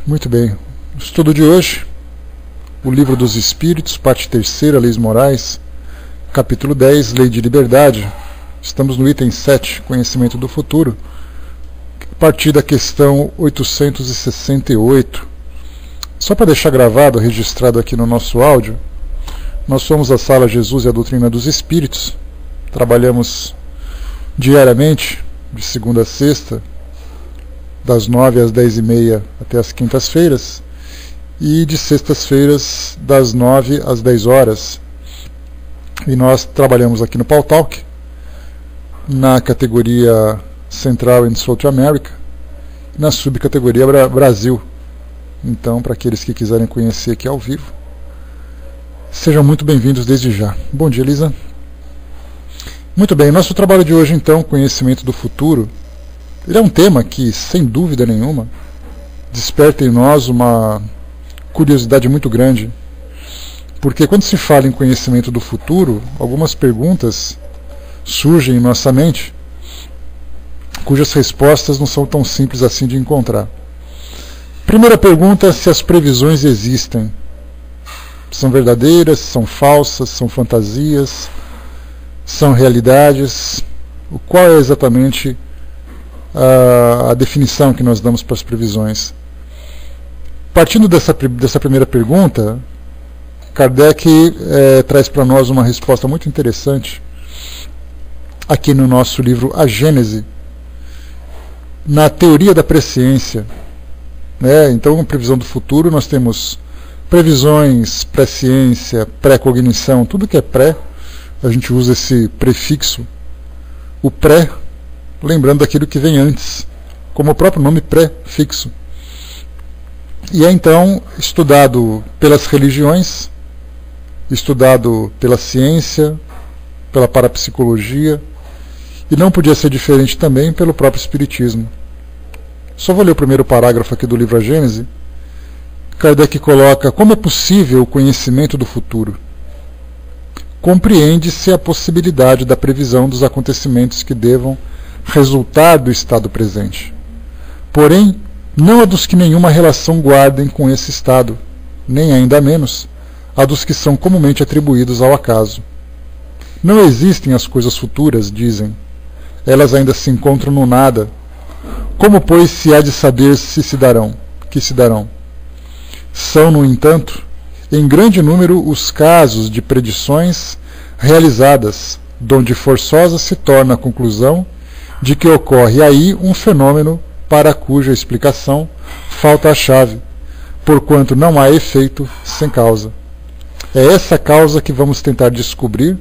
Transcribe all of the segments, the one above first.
Muito bem. O estudo de hoje, o Livro dos Espíritos, parte 3ª, Leis Morais, capítulo 10, Lei de Liberdade. Estamos no item 7, Conhecimento do Futuro, a partir da questão 868. Só para deixar gravado, registrado aqui no nosso áudio, nós somos a Sala Jesus e a Doutrina dos Espíritos. Trabalhamos diariamente, de segunda a sexta, das 9 às 10h30 até as quintas-feiras, e de sextas-feiras, das 9 às 10 horas. E nós trabalhamos aqui no Pautalk, na categoria Central and South America, e na subcategoria Brasil. Então, para aqueles que quiserem conhecer aqui ao vivo, sejam muito bem-vindos desde já. Bom dia, Elisa. Muito bem, nosso trabalho de hoje, então, Conhecimento do Futuro, ele é um tema que, sem dúvida nenhuma, desperta em nós uma curiosidade muito grande, porque quando se fala em conhecimento do futuro, algumas perguntas surgem em nossa mente, cujas respostas não são tão simples assim de encontrar. Primeira pergunta é se as previsões existem. São verdadeiras, são falsas, são fantasias, são realidades? Qual é exatamente a definição que nós damos para as previsões? Partindo dessa primeira pergunta, Kardec traz para nós uma resposta muito interessante aqui no nosso livro A Gênese, na teoria da presciência. Então, na previsão do futuro, nós temos previsões, presciência, pré-cognição, tudo que é pré, a gente usa esse prefixo, o pré, lembrando daquilo que vem antes, como o próprio nome pré-fixo. E é então estudado pelas religiões, estudado pela ciência, pela parapsicologia, e não podia ser diferente também pelo próprio Espiritismo. Só vou ler o primeiro parágrafo aqui do livro A Gênese. Kardec coloca: como é possível o conhecimento do futuro? Compreende-se a possibilidade da previsão dos acontecimentos que devam resultar do estado presente. Porém, não a dos que nenhuma relação guardem com esse estado, nem ainda menos a dos que são comumente atribuídos ao acaso. Não existem as coisas futuras, dizem. Elas ainda se encontram no nada. Como, pois, se há de saber que se darão? São, no entanto, em grande número os casos de predições realizadas, donde forçosa se torna a conclusão de que ocorre aí um fenômeno para cuja explicação falta a chave, porquanto não há efeito sem causa. É essa causa que vamos tentar descobrir,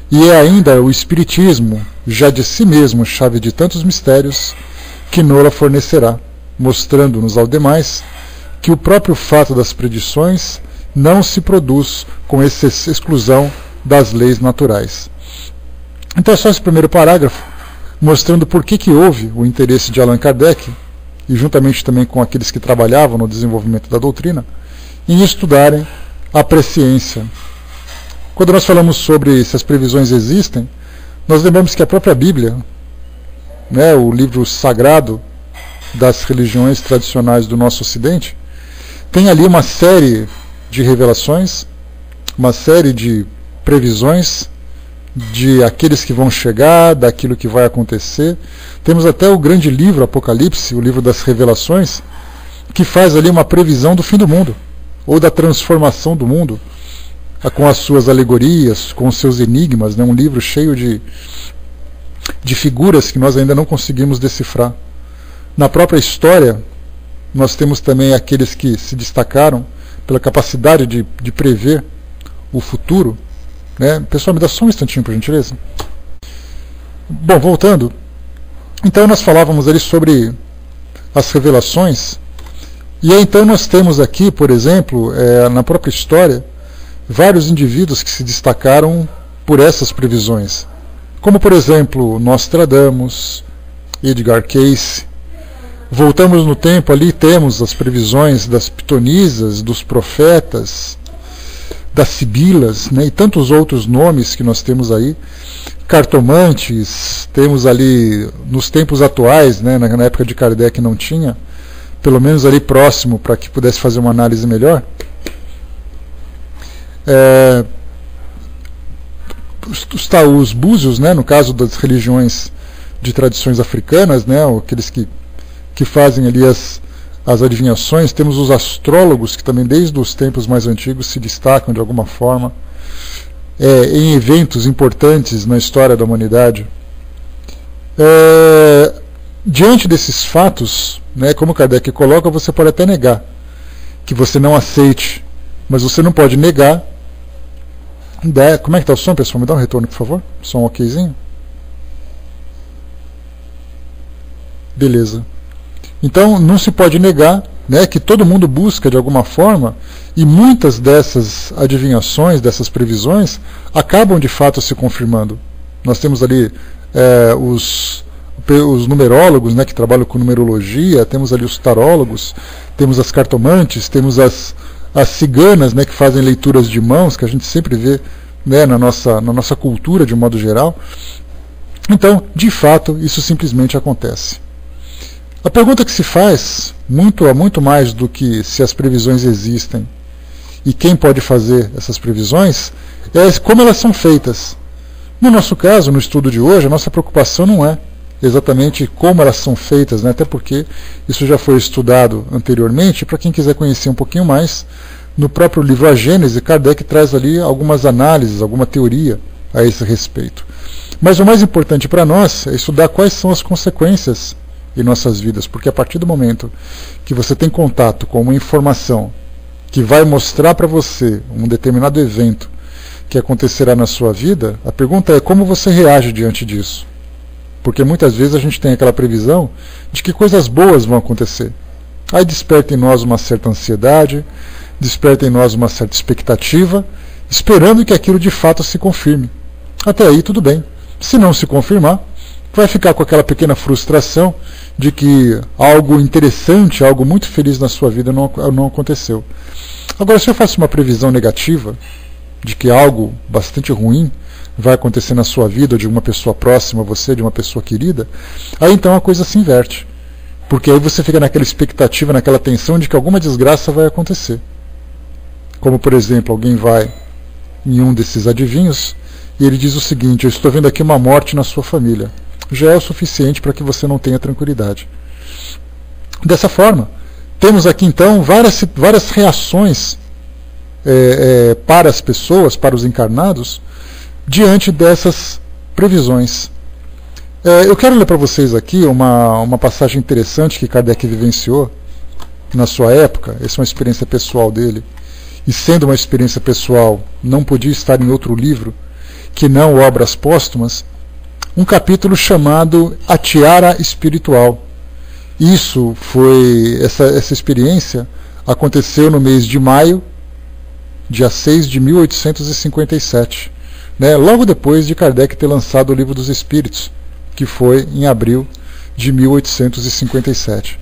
e é ainda o Espiritismo, já de si mesmo chave de tantos mistérios, que nola fornecerá, mostrando-nos ao demais que o próprio fato das predições não se produz com essa exclusão das leis naturais. Então é só esse primeiro parágrafo, mostrando por que houve o interesse de Allan Kardec, e juntamente também com aqueles que trabalhavam no desenvolvimento da doutrina, em estudarem a presciência. Quando nós falamos sobre se as previsões existem, nós lembramos que a própria Bíblia, o livro sagrado das religiões tradicionais do nosso Ocidente, tem ali uma série de revelações, uma série de previsões de aqueles que vão chegar, daquilo que vai acontecer. Temos até o grande livro Apocalipse, o livro das revelações, que faz ali uma previsão do fim do mundo, ou da transformação do mundo, com as suas alegorias, com os seus enigmas, um livro cheio de figuras que nós ainda não conseguimos decifrar. Na própria história, nós temos também aqueles que se destacaram pela capacidade de prever o futuro. Pessoal, me dá só um instantinho, por gentileza. Bom, voltando. Então nós falávamos ali sobre as revelações, e aí, então nós temos aqui, por exemplo, na própria história, vários indivíduos que se destacaram por essas previsões, como por exemplo Nostradamus, Edgar Cayce. Voltamos no tempo, ali temos as previsões das pitonisas, dos profetas, das sibilas, e tantos outros nomes que nós temos aí, cartomantes, temos ali nos tempos atuais, na época de Kardec não tinha, pelo menos ali próximo, para que pudesse fazer uma análise melhor. Os búzios, né, no caso das religiões de tradições africanas, né, aqueles que fazem ali as adivinhações. Temos os astrólogos, que também desde os tempos mais antigos se destacam de alguma forma em eventos importantes na história da humanidade. Diante desses fatos, né, como Kardec coloca, você pode até negar que você não aceite, mas você não pode negar. Como é que está o som, pessoal? Me dá um retorno, por favor. Som okzinho? Beleza. Então, não se pode negar, né, que todo mundo busca de alguma forma, e muitas dessas adivinhações, dessas previsões, acabam de fato se confirmando. Nós temos ali os numerólogos, né, que trabalham com numerologia, temos ali os tarólogos, temos as cartomantes, temos as ciganas, né, que fazem leituras de mãos, que a gente sempre vê, né, na nossa cultura de um modo geral. Então, de fato, isso simplesmente acontece. A pergunta que se faz, muito mais do que se as previsões existem e quem pode fazer essas previsões, é como elas são feitas. No nosso caso, no estudo de hoje, a nossa preocupação não é exatamente como elas são feitas, né? Até porque isso já foi estudado anteriormente. Para quem quiser conhecer um pouquinho mais, no próprio livro A Gênese, Kardec traz ali algumas análises, alguma teoria a esse respeito. Mas o mais importante para nós é estudar quais são as consequências em nossas vidas, porque a partir do momento que você tem contato com uma informação que vai mostrar para você um determinado evento que acontecerá na sua vida, a pergunta é como você reage diante disso. Porque muitas vezes a gente tem aquela previsão de que coisas boas vão acontecer. Aí desperta em nós uma certa ansiedade, desperta em nós uma certa expectativa, esperando que aquilo de fato se confirme. Até aí tudo bem. Se não se confirmar, vai ficar com aquela pequena frustração de que algo interessante, algo muito feliz na sua vida não aconteceu. Agora, se eu faço uma previsão negativa de que algo bastante ruim vai acontecer na sua vida, ou de uma pessoa próxima a você, de uma pessoa querida, aí então a coisa se inverte. Porque aí você fica naquela expectativa, naquela tensão de que alguma desgraça vai acontecer. Como, por exemplo, alguém vai em um desses adivinhos e ele diz o seguinte: eu estou vendo aqui uma morte na sua família. Já é o suficiente para que você não tenha tranquilidade. Dessa forma, temos aqui então várias reações para as pessoas, para os encarnados, diante dessas previsões. Eu quero ler para vocês aqui uma passagem interessante que Kardec vivenciou na sua época. Essa é uma experiência pessoal dele, e sendo uma experiência pessoal, não podia estar em outro livro que não Obras Póstumas, um capítulo chamado A Tiara Espiritual. Essa experiência aconteceu no mês de maio, dia 6 de 1857, né, logo depois de Kardec ter lançado o Livro dos Espíritos, que foi em abril de 1857.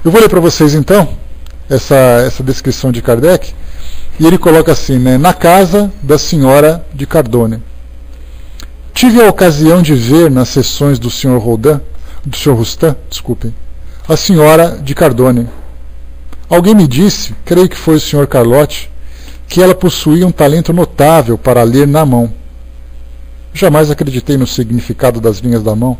Eu vou ler para vocês então essa descrição de Kardec, e ele coloca assim, né, na casa da senhora de Cardone. Tive a ocasião de ver nas sessões do Sr. Roustan, a senhora de Cardone. Alguém me disse, creio que foi o Sr. Carlotti, que ela possuía um talento notável para ler na mão. Jamais acreditei no significado das linhas da mão,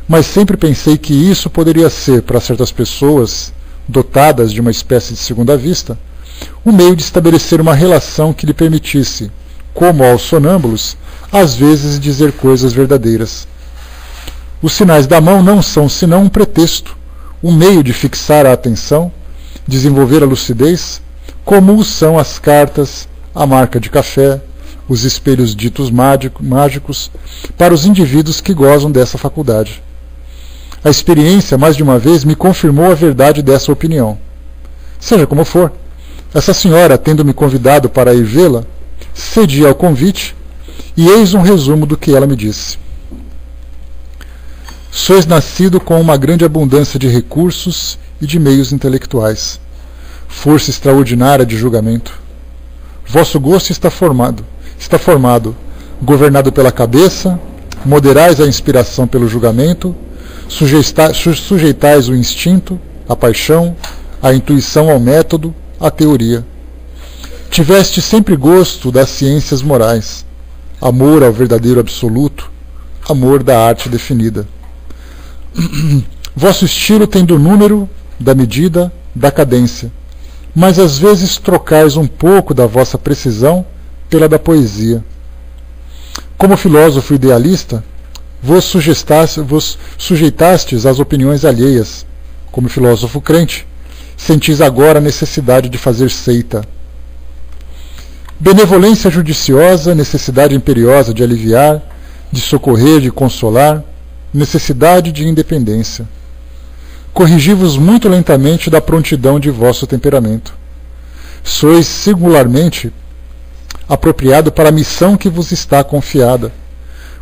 mas sempre pensei que isso poderia ser, para certas pessoas dotadas de uma espécie de segunda vista, um meio de estabelecer uma relação que lhe permitisse, como aos sonâmbulos, às vezes dizer coisas verdadeiras. Os sinais da mão não são senão um pretexto, um meio de fixar a atenção, desenvolver a lucidez, como o são as cartas, a marca de café, os espelhos ditos mágicos, para os indivíduos que gozam dessa faculdade. A experiência, mais de uma vez, me confirmou a verdade dessa opinião. Seja como for, essa senhora, tendo me convidado para ir vê-la, cedi ao convite, e eis um resumo do que ela me disse. Sois nascido com uma grande abundância de recursos e de meios intelectuais, força extraordinária de julgamento. Vosso gosto está formado, governado pela cabeça, moderais a inspiração pelo julgamento, Sujeitais o instinto, a paixão, a intuição ao método, à teoria. Tiveste sempre gosto das ciências morais, amor ao verdadeiro absoluto, amor da arte definida. Vosso estilo tem do número, da medida, da cadência, mas às vezes trocais um pouco da vossa precisão pela da poesia. Como filósofo idealista, vos sujeitastes às opiniões alheias. Como filósofo crente, sentis agora a necessidade de fazer seita. Benevolência judiciosa, necessidade imperiosa de aliviar, de socorrer, de consolar, necessidade de independência. Corrigi-vos muito lentamente da prontidão de vosso temperamento. Sois singularmente apropriado para a missão que vos está confiada,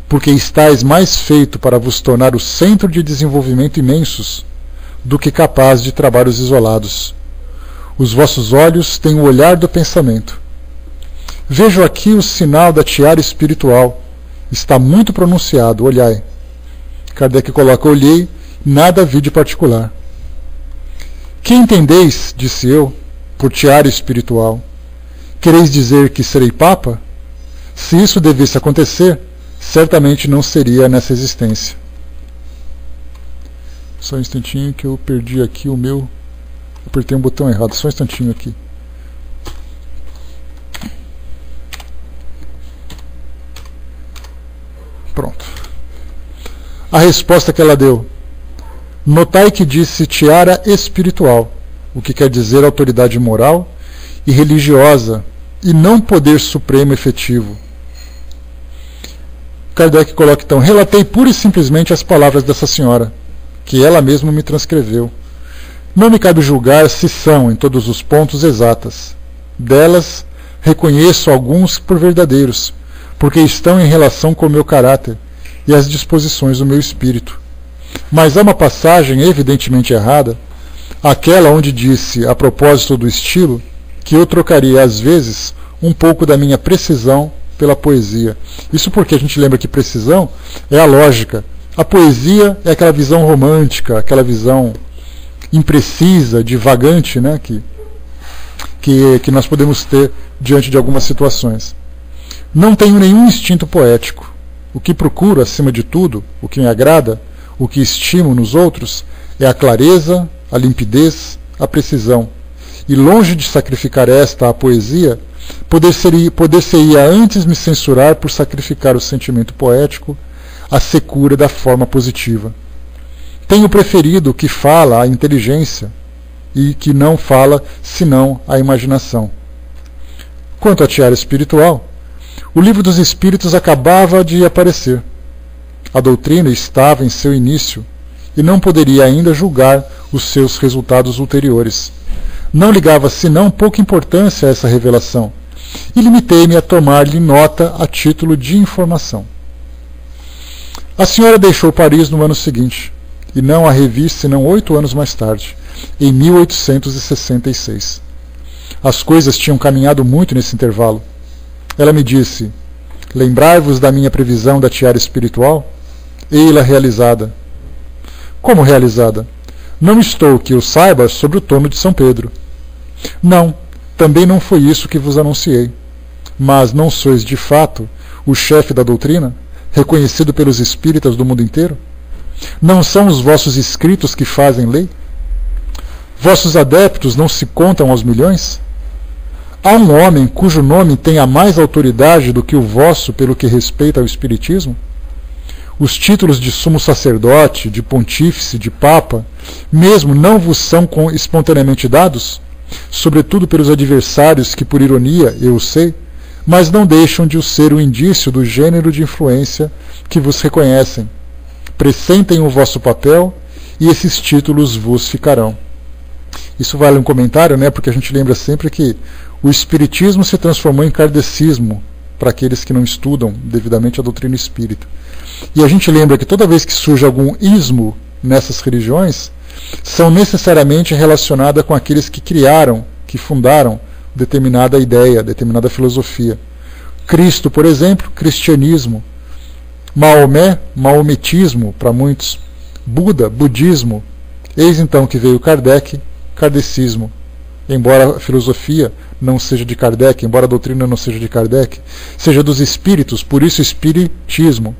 porque estáis mais feito para vos tornar o centro de desenvolvimento imensos do que capaz de trabalhos isolados. Os vossos olhos têm o olhar do pensamento. Vejo aqui o sinal da tiara espiritual. Está muito pronunciado, olhai. Kardec coloca, olhei, nada vi de particular. Que entendeis, disse eu, por tiara espiritual? Quereis dizer que serei Papa? Se isso devesse acontecer, certamente não seria nessa existência. Só um instantinho que eu perdi aqui o meu... Apertei um botão errado, só um instantinho aqui. Pronto. A resposta que ela deu. Notai que disse tiara espiritual, o que quer dizer autoridade moral e religiosa, e não poder supremo efetivo. Kardec coloca então, relatei pura e simplesmente as palavras dessa senhora, que ela mesma me transcreveu. Não me cabe julgar se são, em todos os pontos, exatas. Delas, reconheço alguns por verdadeiros, porque estão em relação com o meu caráter e as disposições do meu espírito. Mas há uma passagem evidentemente errada, aquela onde disse, a propósito do estilo, que eu trocaria às vezes um pouco da minha precisão pela poesia. Isso porque a gente lembra que precisão é a lógica. A poesia é aquela visão romântica, aquela visão imprecisa, divagante, né, que nós podemos ter diante de algumas situações. Não tenho nenhum instinto poético. O que procuro, acima de tudo, o que me agrada, o que estimo nos outros, é a clareza, a limpidez, a precisão. E longe de sacrificar esta à poesia, poder-se-ia antes me censurar por sacrificar o sentimento poético à secura da forma positiva. Tenho preferido o que fala a inteligência e que não fala senão a imaginação. Quanto à tiara espiritual, o Livro dos Espíritos acabava de aparecer. A doutrina estava em seu início e não poderia ainda julgar os seus resultados ulteriores. Não ligava senão pouca importância a essa revelação e limitei-me a tomar-lhe nota a título de informação. A senhora deixou Paris no ano seguinte e não a revi senão 8 anos mais tarde, em 1866. As coisas tinham caminhado muito nesse intervalo. Ela me disse, lembrai-vos da minha previsão da tiara espiritual? Ei-la realizada. Como realizada? Não estou, que eu saiba, sobre o trono de São Pedro. Não, também não foi isso que vos anunciei. Mas não sois, de fato, o chefe da doutrina, reconhecido pelos espíritas do mundo inteiro? Não são os vossos escritos que fazem lei? Vossos adeptos não se contam aos milhões? Há um homem cujo nome tenha mais autoridade do que o vosso pelo que respeita ao espiritismo? Os títulos de sumo sacerdote, de pontífice, de papa, mesmo não vos são espontaneamente dados? Sobretudo pelos adversários que, por ironia, eu sei, mas não deixam de o ser o indício do gênero de influência que vos reconhecem. Pressentem o vosso papel e esses títulos vos ficarão. Isso vale um comentário, né? Porque a gente lembra sempre que o espiritismo se transformou em kardecismo para aqueles que não estudam devidamente a doutrina espírita. E a gente lembra que toda vez que surge algum ismo nessas religiões, são necessariamente relacionadas com aqueles que criaram, que fundaram determinada ideia, determinada filosofia. Cristo, por exemplo, cristianismo. Maomé, maometismo para muitos. Buda, budismo. Eis então que veio Kardec, kardecismo. Embora a filosofia não seja de Kardec, embora a doutrina não seja de Kardec, seja dos espíritos, por isso espiritismo.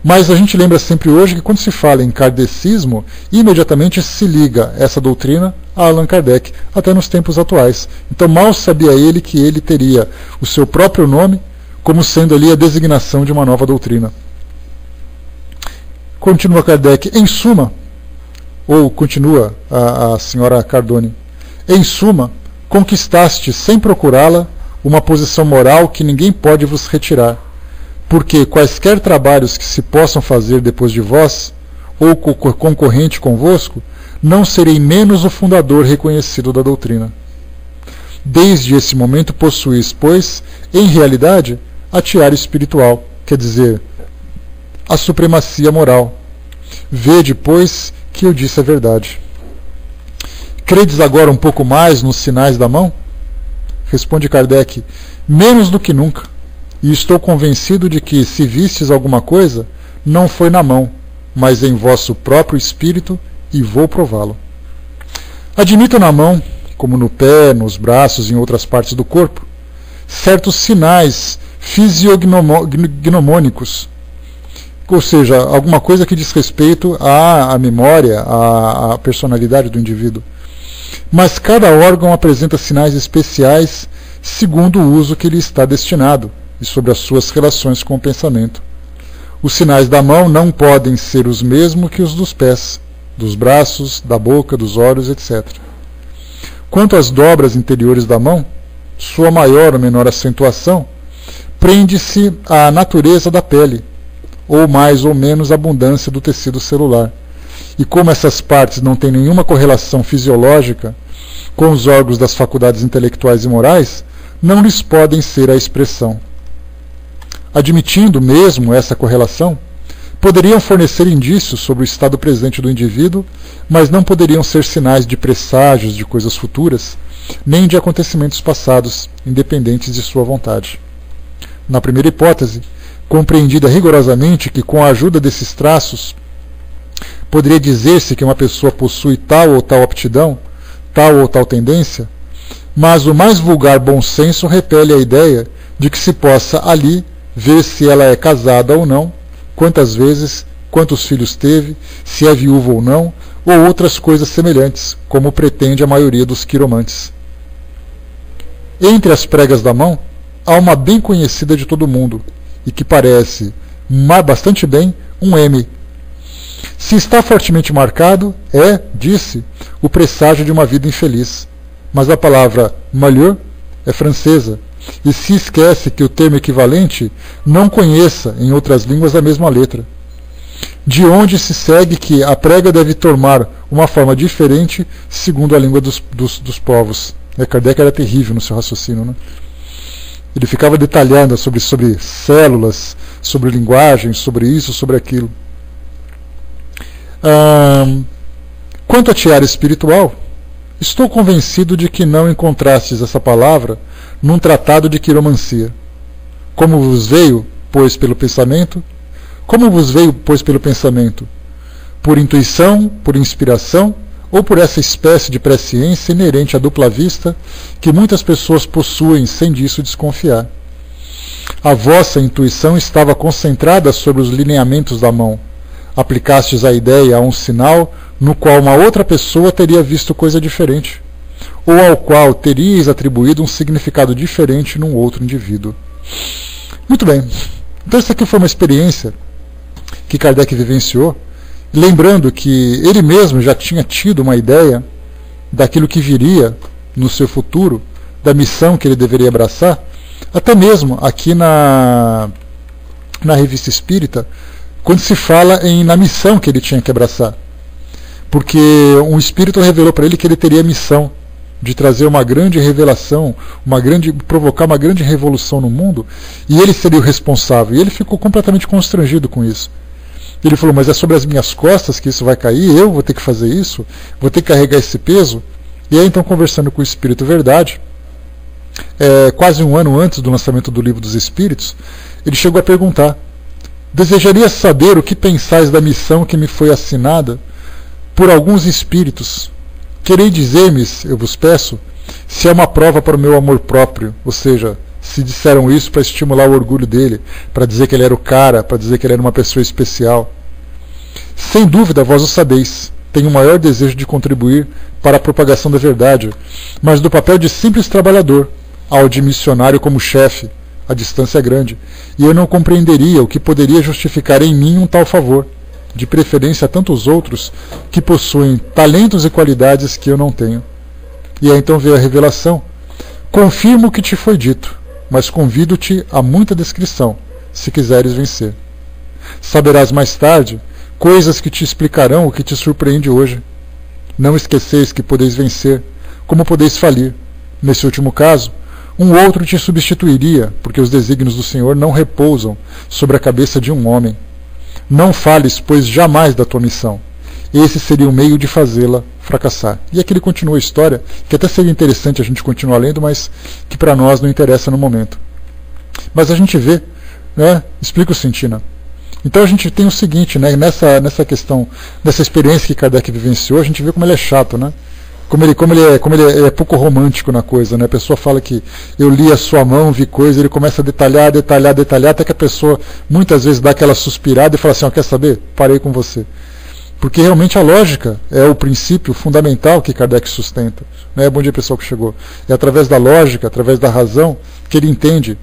Mas a gente lembra sempre hoje que quando se fala em kardecismo, imediatamente se liga essa doutrina a Allan Kardec, até nos tempos atuais. Então mal sabia ele que ele teria o seu próprio nome como sendo ali a designação de uma nova doutrina. Continua Kardec, em suma, ou continua a senhora Cardone, em suma, conquistaste, sem procurá-la, uma posição moral que ninguém pode vos retirar, porque quaisquer trabalhos que se possam fazer depois de vós, ou concorrente convosco, não serei menos o fundador reconhecido da doutrina. Desde esse momento possuís, pois, em realidade, a tiara espiritual, quer dizer, a supremacia moral. Vede, pois, que eu disse a verdade. Credes agora um pouco mais nos sinais da mão? Responde Kardec, menos do que nunca, e estou convencido de que, se vistes alguma coisa, não foi na mão, mas em vosso próprio espírito, e vou prová-lo. Admito na mão, como no pé, nos braços e em outras partes do corpo, certos sinais fisiognomônicos, ou seja, alguma coisa que diz respeito à memória, à personalidade do indivíduo. Mas cada órgão apresenta sinais especiais segundo o uso que lhe está destinado e sobre as suas relações com o pensamento. Os sinais da mão não podem ser os mesmos que os dos pés, dos braços, da boca, dos olhos, etc. Quanto às dobras interiores da mão, sua maior ou menor acentuação prende-se à natureza da pele, ou mais ou menos abundância do tecido celular. E como essas partes não têm nenhuma correlação fisiológica com os órgãos das faculdades intelectuais e morais, não lhes podem ser a expressão. Admitindo mesmo essa correlação, poderiam fornecer indícios sobre o estado presente do indivíduo, mas não poderiam ser sinais de presságios de coisas futuras, nem de acontecimentos passados, independentes de sua vontade. Na primeira hipótese, compreendida rigorosamente que, com a ajuda desses traços, poderia dizer-se que uma pessoa possui tal ou tal aptidão, tal ou tal tendência, mas o mais vulgar bom senso repele a ideia de que se possa ali ver se ela é casada ou não, quantas vezes, quantos filhos teve, se é viúva ou não, ou outras coisas semelhantes, como pretende a maioria dos quiromantes. Entre as pregas da mão, há uma bem conhecida de todo mundo, e que parece bastante bem um M. Se está fortemente marcado, disse, o presságio de uma vida infeliz. Mas a palavra malheur é francesa, e se esquece que o termo equivalente não conheça em outras línguas a mesma letra. De onde se segue que a prega deve tomar uma forma diferente segundo a língua dos povos. Kardec era terrível no seu raciocínio, né? Ele ficava detalhando sobre células, sobre linguagem, sobre isso, sobre aquilo. Quanto à tiara espiritual, estou convencido de que não encontrastes essa palavra num tratado de quiromancia. Como vos veio, pois, pelo pensamento? Como vos veio, pois, pelo pensamento? Por intuição, por inspiração, ou por essa espécie de presciência inerente à dupla vista que muitas pessoas possuem sem disso desconfiar? A vossa intuição estava concentrada sobre os lineamentos da mão. Aplicastes a ideia a um sinal no qual uma outra pessoa teria visto coisa diferente, ou ao qual teríeis atribuído um significado diferente num outro indivíduo. Muito bem. Então essa aqui foi uma experiência que Kardec vivenciou, lembrando que ele mesmo já tinha tido uma ideia daquilo que viria no seu futuro, da missão que ele deveria abraçar, até mesmo aqui na Revista Espírita, quando se fala na missão que ele tinha que abraçar. Porque um espírito revelou para ele que ele teria a missão de trazer uma grande revelação, provocar uma grande revolução no mundo, e ele seria o responsável. E ele ficou completamente constrangido com isso. Ele falou, mas é sobre as minhas costas que isso vai cair? Eu vou ter que fazer isso? Vou ter que carregar esse peso? E aí, então, conversando com o Espírito Verdade, quase um ano antes do lançamento do Livro dos Espíritos, ele chegou a perguntar Desejaria saber o que pensais da missão que me foi assinada por alguns espíritos. Quereis dizer-me, eu vos peço, se é uma prova para o meu amor próprio, ou seja, se disseram isso para estimular o orgulho dele, para dizer que ele era o cara, para dizer que ele era uma pessoa especial. Sem dúvida, vós o sabeis. Tenho o maior desejo de contribuir para a propagação da verdade, mas do papel de simples trabalhador, ao de missionário como chefe, a distância é grande, e eu não compreenderia o que poderia justificar em mim um tal favor, de preferência a tantos outros que possuem talentos e qualidades que eu não tenho. E aí então veio a revelação. Confirmo o que te foi dito, mas convido-te a muita descrição, se quiseres vencer. Saberás mais tarde coisas que te explicarão o que te surpreende hoje. Não esqueceis que podeis vencer, como podeis falir. Nesse último caso, um outro te substituiria, porque os desígnios do Senhor não repousam sobre a cabeça de um homem. Não fales, pois, jamais da tua missão. Esse seria o meio de fazê-la fracassar. E aqui ele continua a história, que até seria interessante a gente continuar lendo, mas que para nós não interessa no momento. Mas a gente vê, né? Explica o Sentina. Então a gente tem o seguinte, né? Nessa questão, nessa experiência que Kardec vivenciou, a gente vê como ele é chato, né? Como ele é pouco romântico na coisa, né? A pessoa fala que eu li a sua mão, vi coisa, ele começa a detalhar, até que a pessoa muitas vezes dá aquela suspirada e fala assim, quer saber? Parei com você. Porque realmente a lógica é o princípio fundamental que Kardec sustenta. Né? Bom dia, pessoal que chegou. É através da lógica, através da razão, que ele entende,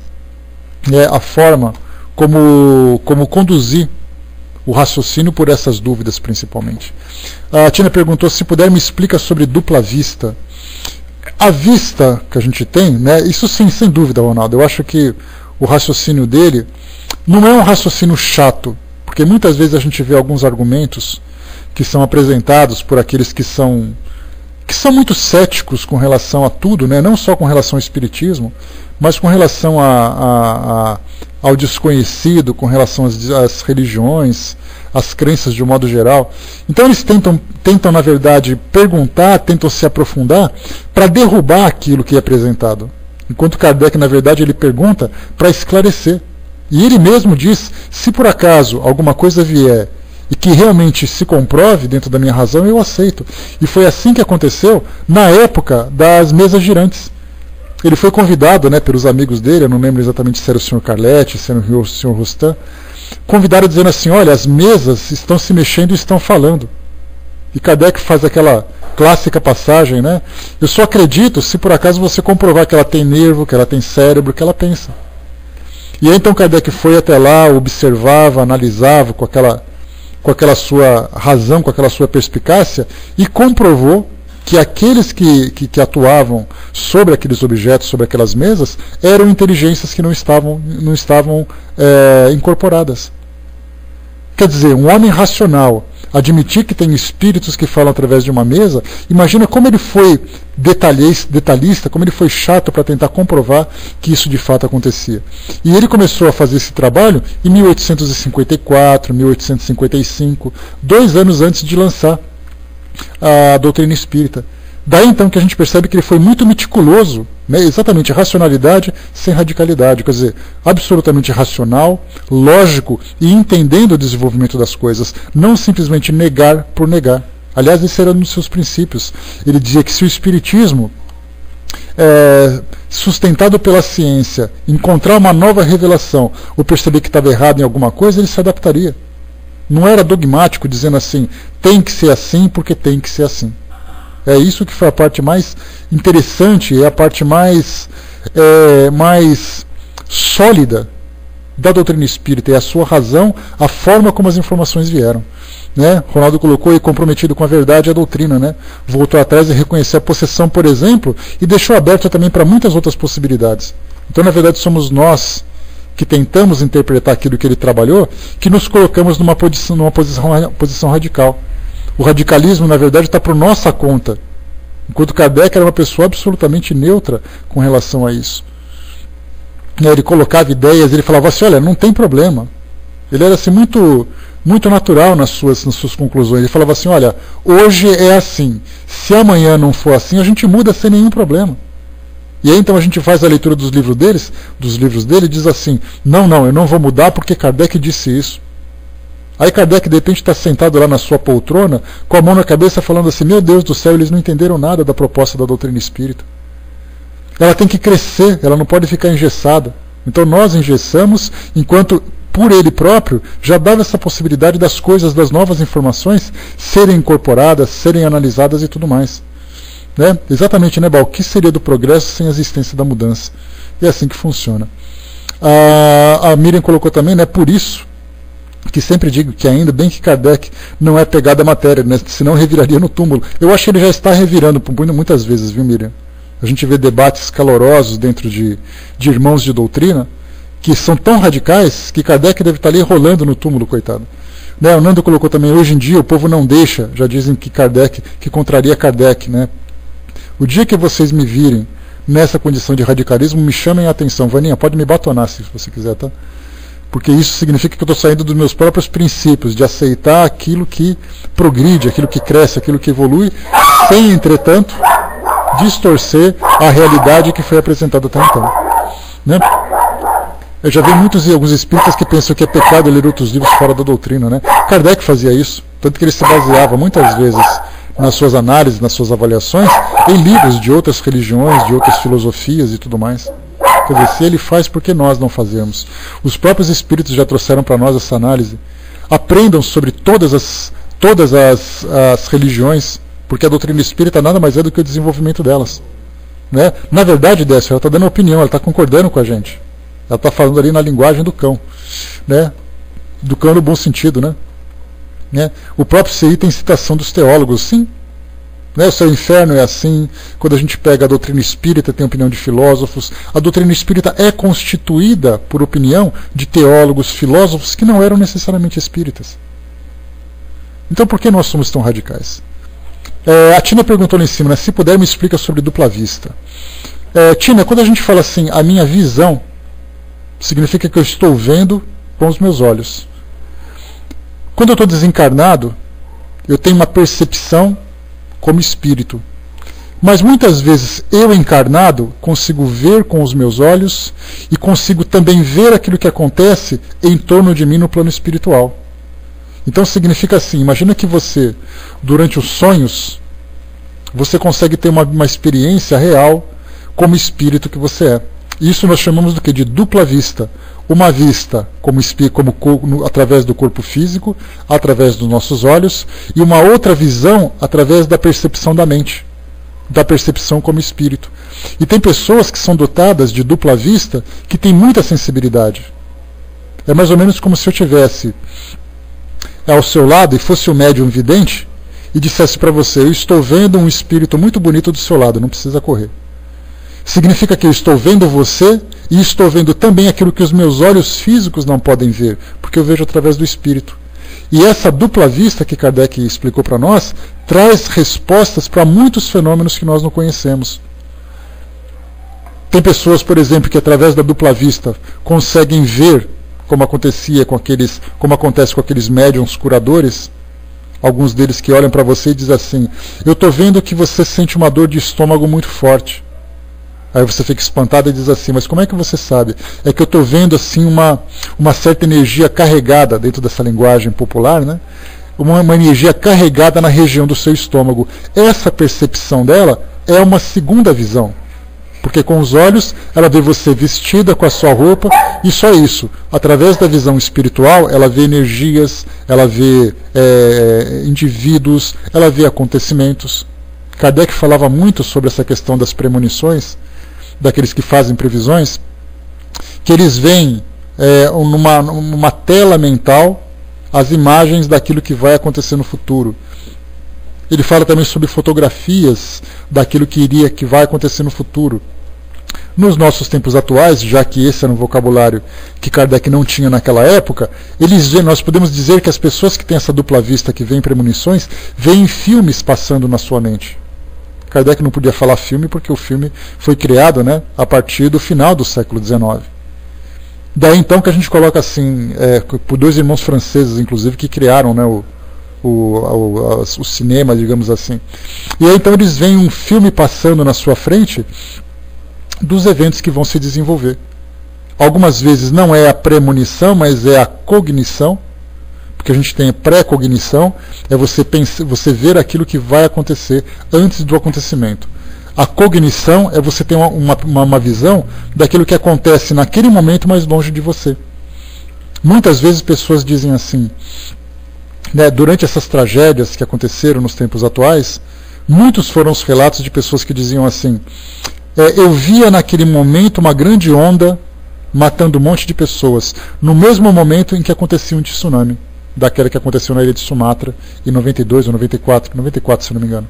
né, a forma como conduzir o raciocínio por essas dúvidas, principalmente. A Tina perguntou se puder me explica sobre dupla vista. A vista que a gente tem, né, isso sim, sem dúvida, Ronaldo, eu acho que o raciocínio dele não é um raciocínio chato, porque muitas vezes a gente vê alguns argumentos que são apresentados por aqueles que são muito céticos com relação a tudo, né? Não só com relação ao espiritismo, mas com relação ao desconhecido, com relação às religiões, às crenças de um modo geral. Então eles tentam na verdade, perguntar, tentam se aprofundar para derrubar aquilo que é apresentado. Enquanto Kardec, na verdade, ele pergunta para esclarecer. E ele mesmo diz, se por acaso alguma coisa vier e que realmente se comprove dentro da minha razão, eu aceito. E foi assim que aconteceu na época das mesas girantes. Ele foi convidado, né, pelos amigos dele, eu não lembro exatamente se era o Sr. Carletti, se era o Sr. Rustam, convidaram dizendo assim, olha, as mesas estão se mexendo e estão falando. E Kardec faz aquela clássica passagem, né? Eu só acredito se por acaso você comprovar que ela tem nervo, que ela tem cérebro, que ela pensa. E aí então Kardec foi até lá, observava, analisava com aquela sua razão, com aquela sua perspicácia, e comprovou que aqueles que atuavam sobre aqueles objetos, sobre aquelas mesas, eram inteligências que não estavam incorporadas. Quer dizer, um homem racional admitir que tem espíritos que falam através de uma mesa, imagina como ele foi detalhista, como ele foi chato para tentar comprovar que isso de fato acontecia. E ele começou a fazer esse trabalho em 1854, 1855, 2 anos antes de lançar a doutrina espírita. Daí então que a gente percebe que ele foi muito meticuloso, né, exatamente, racionalidade sem radicalidade, quer dizer, absolutamente racional, lógico e entendendo o desenvolvimento das coisas, não simplesmente negar por negar. Aliás, esse era um dos seus princípios. Ele dizia que se o espiritismo, sustentado pela ciência, encontrar uma nova revelação ou perceber que estava errado em alguma coisa, ele se adaptaria. Não era dogmático, dizendo assim, tem que ser assim porque tem que ser assim. É isso que foi a parte mais interessante, é a parte mais sólida da doutrina espírita, é a sua razão, a forma como as informações vieram. Né? Ronaldo colocou aí comprometido com a verdade e a doutrina, né? Voltou atrás e reconheceu a possessão, por exemplo, e deixou aberto também para muitas outras possibilidades. Então, na verdade, somos nós que tentamos interpretar aquilo que ele trabalhou, que nos colocamos numa posição radical. O radicalismo, na verdade, está por nossa conta, enquanto Kardec era uma pessoa absolutamente neutra com relação a isso. Ele colocava ideias, ele falava assim, olha, não tem problema. Ele era assim, muito natural nas suas conclusões. Ele falava assim, olha, hoje é assim, se amanhã não for assim, a gente muda sem nenhum problema. E aí então a gente faz a leitura dos livros dele e diz assim, não, eu não vou mudar porque Kardec disse isso. Aí Kardec de repente está sentado lá na sua poltrona, com a mão na cabeça falando assim, meu Deus do céu, eles não entenderam nada da proposta da doutrina espírita. Ela tem que crescer, ela não pode ficar engessada. Então nós engessamos, enquanto por ele próprio já dava essa possibilidade das coisas, das novas informações serem incorporadas, serem analisadas e tudo mais. Né? Exatamente, né, Bal? O que seria do progresso sem a existência da mudança? E é assim que funciona. A Miriam colocou também, né, por isso que sempre digo que ainda bem que Kardec não é pegado à matéria, né, senão reviraria no túmulo. Eu acho que ele já está revirando muitas vezes, viu, Miriam? A gente vê debates calorosos dentro de irmãos de doutrina que são tão radicais que Kardec deve estar ali rolando no túmulo, coitado. Né, o Nando colocou também, hoje em dia o povo não deixa, já dizem que Kardec, que contraria Kardec, né? O dia que vocês me virem nessa condição de radicalismo, me chamem a atenção. Vaninha, pode me batonar se você quiser, tá? Porque isso significa que eu estou saindo dos meus próprios princípios, de aceitar aquilo que progride, aquilo que cresce, aquilo que evolui, sem, entretanto, distorcer a realidade que foi apresentada até então. Né? Eu já vi alguns espíritas que pensam que é pecado ler outros livros fora da doutrina. Né? Kardec fazia isso, tanto que ele se baseava muitas vezes nas suas análises, nas suas avaliações, em livros de outras religiões, de outras filosofias e tudo mais. Quer dizer, se ele faz, por que nós não fazemos? Os próprios espíritos já trouxeram para nós essa análise. Aprendam sobre todas as religiões, porque a doutrina espírita nada mais é do que o desenvolvimento delas. Né? Na verdade, Décio, ela está dando opinião, ela está concordando com a gente. Ela está falando ali na linguagem do cão. Né? Do cão no bom sentido, né? O próprio CI tem citação dos teólogos, sim. Né? O seu inferno é assim. Quando a gente pega a doutrina espírita, tem opinião de filósofos. A doutrina espírita é constituída por opinião de teólogos, filósofos que não eram necessariamente espíritas. Então por que nós somos tão radicais? A Tina perguntou lá em cima, né? Se puder me explica sobre dupla vista. Tina, quando a gente fala assim, a minha visão, significa que eu estou vendo com os meus olhos. Quando eu estou desencarnado, eu tenho uma percepção como espírito. Mas muitas vezes eu encarnado consigo ver com os meus olhos e consigo também ver aquilo que acontece em torno de mim no plano espiritual. Então significa assim, imagina que você, durante os sonhos, você consegue ter uma experiência real como espírito que você é. Isso nós chamamos do que? De dupla vista. Uma vista através do corpo físico, através dos nossos olhos, e uma outra visão através da percepção da mente, da percepção como espírito. E tem pessoas que são dotadas de dupla vista que têm muita sensibilidade. É mais ou menos como se eu tivesse ao seu lado e fosse o médium vidente e dissesse para você, eu estou vendo um espírito muito bonito do seu lado, não precisa correr. Significa que eu estou vendo você e estou vendo também aquilo que os meus olhos físicos não podem ver, porque eu vejo através do espírito. E essa dupla vista que Kardec explicou para nós, traz respostas para muitos fenômenos que nós não conhecemos. Tem pessoas, por exemplo, que através da dupla vista conseguem ver como acontece com aqueles médiuns curadores, alguns deles que olham para você e dizem assim, eu estou vendo que você sente uma dor de estômago muito forte. Aí você fica espantado e diz assim, mas como é que você sabe? É que eu estou vendo assim uma certa energia carregada, dentro dessa linguagem popular, né? Uma energia carregada na região do seu estômago. Essa percepção dela é uma segunda visão. Porque com os olhos ela vê você vestida com a sua roupa e só isso. Através da visão espiritual ela vê energias, ela vê indivíduos, ela vê acontecimentos. Kardec falava muito sobre essa questão das premonições, daqueles que fazem previsões, que eles veem numa tela mental as imagens daquilo que vai acontecer no futuro. Ele fala também sobre fotografias daquilo que vai acontecer no futuro. Nos nossos tempos atuais, já que esse era um vocabulário que Kardec não tinha naquela época, nós podemos dizer que as pessoas que têm essa dupla vista, que veem premonições, veem filmes passando na sua mente. Kardec não podia falar filme porque o filme foi criado, né, a partir do final do século XIX. Daí então que a gente coloca assim, por dois irmãos franceses, inclusive, que criaram, né, o cinema, digamos assim. E aí então eles veem um filme passando na sua frente dos eventos que vão se desenvolver. Algumas vezes não é a premonição, mas é a cognição, porque a gente tem pré-cognição, é você ver aquilo que vai acontecer antes do acontecimento. A cognição é você ter uma visão daquilo que acontece naquele momento mais longe de você. Muitas vezes pessoas dizem assim, né, durante essas tragédias que aconteceram nos tempos atuais, muitos foram os relatos de pessoas que diziam assim, eu via naquele momento uma grande onda matando um monte de pessoas, no mesmo momento em que acontecia um tsunami, daquela que aconteceu na ilha de Sumatra, em 92 ou 94, se não me engano.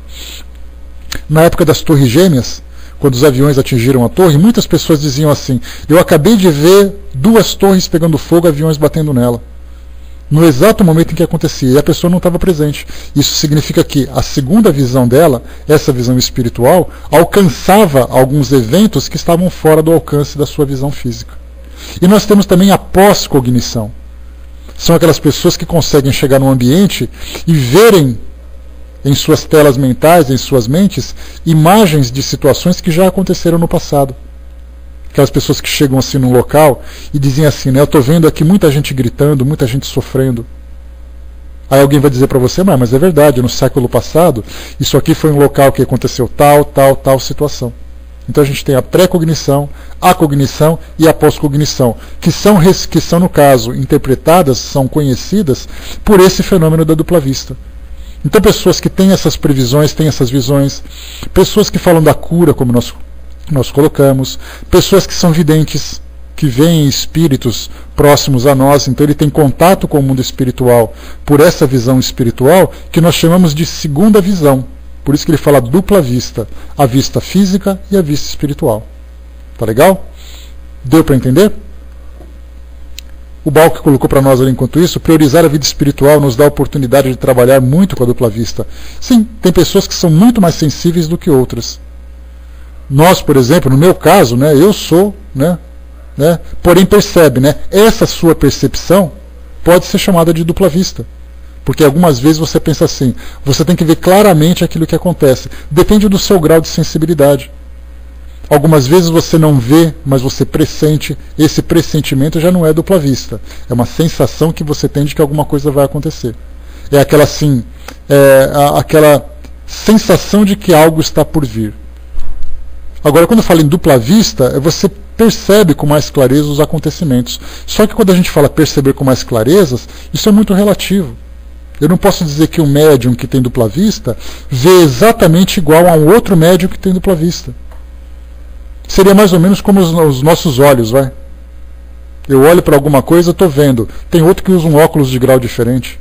Na época das Torres Gêmeas, quando os aviões atingiram a torre, muitas pessoas diziam assim, eu acabei de ver 2 torres pegando fogo, aviões batendo nela. No exato momento em que acontecia, e a pessoa não estava presente. Isso significa que a segunda visão dela, essa visão espiritual, alcançava alguns eventos que estavam fora do alcance da sua visão física. E nós temos também a pós-cognição. São aquelas pessoas que conseguem chegar num ambiente e verem em suas telas mentais, em suas mentes, imagens de situações que já aconteceram no passado. Aquelas pessoas que chegam assim num local e dizem assim, né, eu estou vendo aqui muita gente gritando, muita gente sofrendo. Aí alguém vai dizer para você, mas é verdade, no século passado, isso aqui foi um local que aconteceu tal situação. Então a gente tem a pré-cognição, a cognição e a pós-cognição, que são, no caso, interpretadas, são conhecidas por esse fenômeno da dupla vista. Então pessoas que têm essas previsões, têm essas visões, pessoas que falam da cura, como nós colocamos, pessoas que são videntes, que veem espíritos próximos a nós, então ele tem contato com o mundo espiritual por essa visão espiritual, que nós chamamos de segunda visão. Por isso que ele fala dupla vista, a vista física e a vista espiritual. Tá legal? Deu para entender? O Balk colocou para nós ali enquanto isso, priorizar a vida espiritual nos dá a oportunidade de trabalhar muito com a dupla vista. Sim, tem pessoas que são muito mais sensíveis do que outras. Nós, por exemplo, no meu caso, né, eu sou, porém percebe, essa sua percepção pode ser chamada de dupla vista. Porque algumas vezes você pensa assim, você tem que ver claramente aquilo que acontece. Depende do seu grau de sensibilidade. Algumas vezes você não vê, mas você pressente. Esse pressentimento já não é dupla vista. É uma sensação que você tem de que alguma coisa vai acontecer. É aquela assim, aquela sensação de que algo está por vir. Agora, quando eu falo em dupla vista, você percebe com mais clareza os acontecimentos. Só que quando a gente fala perceber com mais clareza, isso é muito relativo. Eu não posso dizer que um médium que tem dupla vista vê exatamente igual a um outro médium que tem dupla vista. Seria mais ou menos como os nossos olhos, vai. Eu olho para alguma coisa, estou vendo. Tem outro que usa um óculos de grau diferente.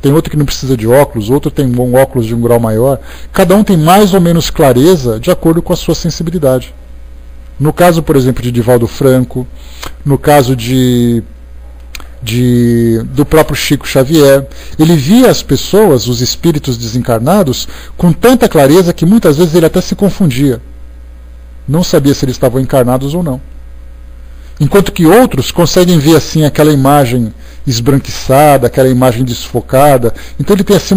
Tem outro que não precisa de óculos, outro tem um óculos de um grau maior. Cada um tem mais ou menos clareza de acordo com a sua sensibilidade. No caso, por exemplo, de Divaldo Franco, no caso do próprio Chico Xavier, ele via as pessoas, os espíritos desencarnados, com tanta clareza que muitas vezes ele até se confundia. Não sabia se eles estavam encarnados ou não. Enquanto que outros conseguem ver assim aquela imagem esbranquiçada, aquela imagem desfocada. Então ele tem assim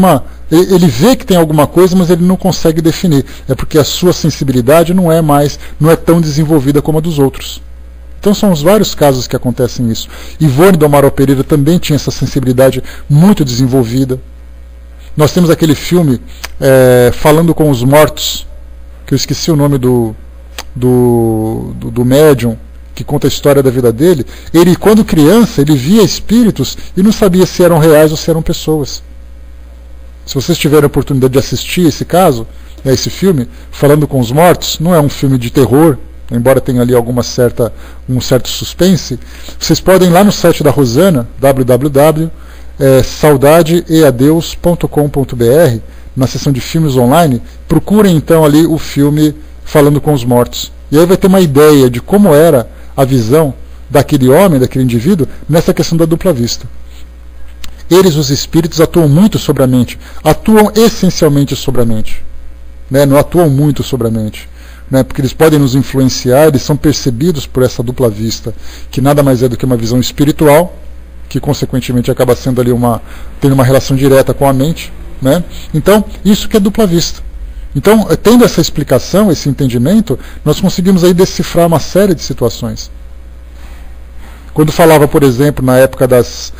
ele vê que tem alguma coisa, mas ele não consegue definir. É porque a sua sensibilidade não é tão desenvolvida como a dos outros. Então são os vários casos que acontecem isso. Ivone do Amaral Pereira também tinha essa sensibilidade muito desenvolvida. Nós temos aquele filme Falando com os Mortos, que eu esqueci o nome do médium, que conta a história da vida dele. Ele, quando criança, ele via espíritos e não sabia se eram reais ou se eram pessoas. Se vocês tiverem a oportunidade de assistir esse caso, esse filme, Falando com os Mortos, não é um filme de terror, embora tenha ali um certo suspense, vocês podem ir lá no site da Rosana, saudadeadeus.com.br, na seção de filmes online, procurem então ali o filme Falando com os Mortos. E aí vai ter uma ideia de como era a visão daquele homem, daquele indivíduo, nessa questão da dupla vista. Eles, os espíritos, atuam muito sobre a mente, atuam essencialmente sobre a mente, não atuam muito sobre a mente. Porque eles podem nos influenciar, eles são percebidos por essa dupla vista, que nada mais é do que uma visão espiritual, que consequentemente acaba sendo ali tendo uma relação direta com a mente. Então, isso que é dupla vista. Então, tendo essa explicação, esse entendimento, nós conseguimos aí decifrar uma série de situações. Quando falava, por exemplo, na época das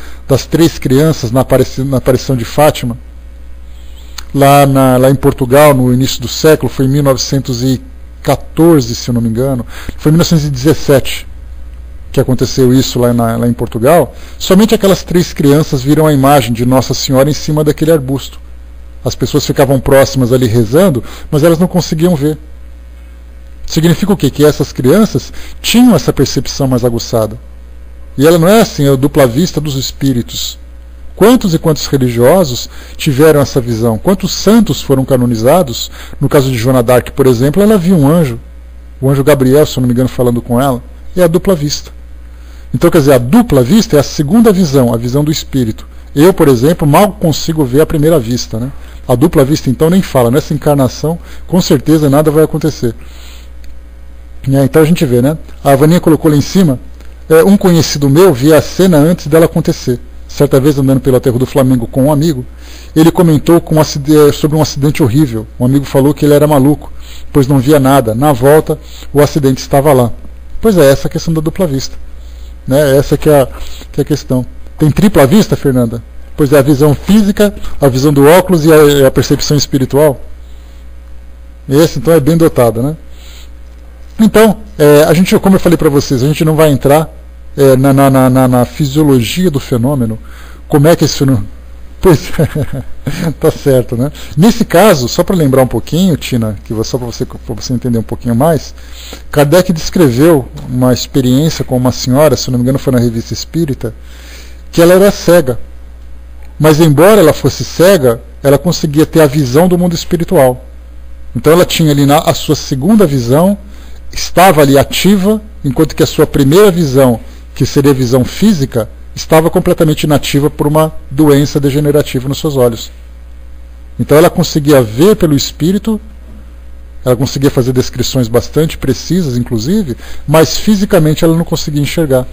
3 crianças, na aparição de Fátima, lá em Portugal, no início do século, foi em 1914, se eu não me engano, foi em 1917 que aconteceu isso lá em Portugal. Somente aquelas 3 crianças viram a imagem de Nossa Senhora em cima daquele arbusto. As pessoas ficavam próximas ali rezando, mas elas não conseguiam ver. Significa o quê? Que essas crianças tinham essa percepção mais aguçada. E ela não é assim, a dupla vista dos espíritos. Quantos e quantos religiosos tiveram essa visão? Quantos santos foram canonizados? No caso de Joana d'Arc, por exemplo, ela viu um anjo, o anjo Gabriel, se eu não me engano, falando com ela. É a dupla vista. Então, quer dizer, a dupla vista é a segunda visão, a visão do espírito. Eu, por exemplo, mal consigo ver a primeira vista, né? A dupla vista, então, nem fala. Nessa encarnação, com certeza, nada vai acontecer. Então a gente vê, né? A Vaninha colocou lá em cima, um conhecido meu via a cena antes dela acontecer. Certa vez, andando pelo aterro do Flamengo com um amigo, ele comentou sobre um acidente horrível. Um amigo falou que ele era maluco, pois não via nada. Na volta, o acidente estava lá. Pois é, essa é a questão da dupla vista. Né? Essa que é a questão. Tem tripla vista, Fernanda? Pois é, a visão física, a visão do óculos e a percepção espiritual. Esse, então, é bem dotado, né? Então, a gente, como eu falei para vocês, a gente não vai entrar na fisiologia do fenômeno. Como é que esse fenômeno... Pois tá certo, né? Nesse caso, só para lembrar um pouquinho, Tina, só para você entender um pouquinho mais, Kardec descreveu uma experiência com uma senhora, se não me engano foi na Revista Espírita, que ela era cega. Mas embora ela fosse cega, ela conseguia ter a visão do mundo espiritual. Então ela tinha ali a sua segunda visão, estava ali ativa, enquanto que a sua primeira visão, que seria a visão física, estava completamente inativa por uma doença degenerativa nos seus olhos. Então ela conseguia ver pelo espírito, ela conseguia fazer descrições bastante precisas, inclusive, mas fisicamente ela não conseguia enxergar.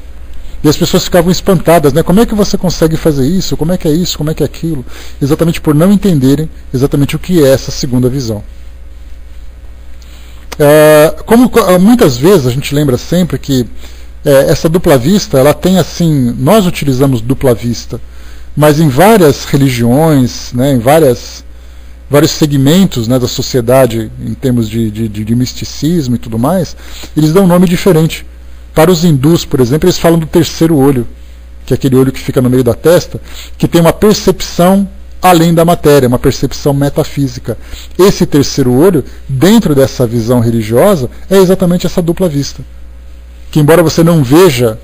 E as pessoas ficavam espantadas, né? Como é que você consegue fazer isso? Como é que é isso? Como é que é aquilo? Exatamente por não entenderem exatamente o que é essa segunda visão. Como muitas vezes a gente lembra sempre que essa dupla vista, ela tem assim, nós utilizamos dupla vista, mas em várias religiões, né, em vários segmentos, né, da sociedade, em termos de misticismo e tudo mais, eles dão um nome diferente. Para os hindus, por exemplo, eles falam do terceiro olho, que é aquele olho que fica no meio da testa, que tem uma percepção além da matéria, uma percepção metafísica. Esse terceiro olho, dentro dessa visão religiosa, é exatamente essa dupla vista. Que embora você não veja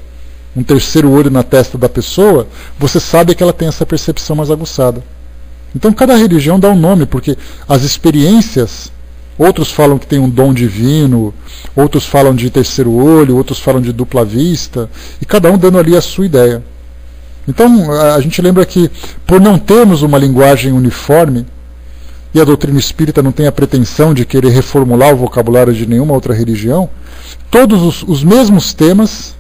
um terceiro olho na testa da pessoa, você sabe que ela tem essa percepção mais aguçada. Então cada religião dá um nome, porque as experiências, outros falam que tem um dom divino, outros falam de terceiro olho, outros falam de dupla vista, e cada um dando ali a sua ideia. Então a gente lembra que, por não termos uma linguagem uniforme, e a doutrina espírita não tem a pretensão de querer reformular o vocabulário de nenhuma outra religião, todos os mesmos temas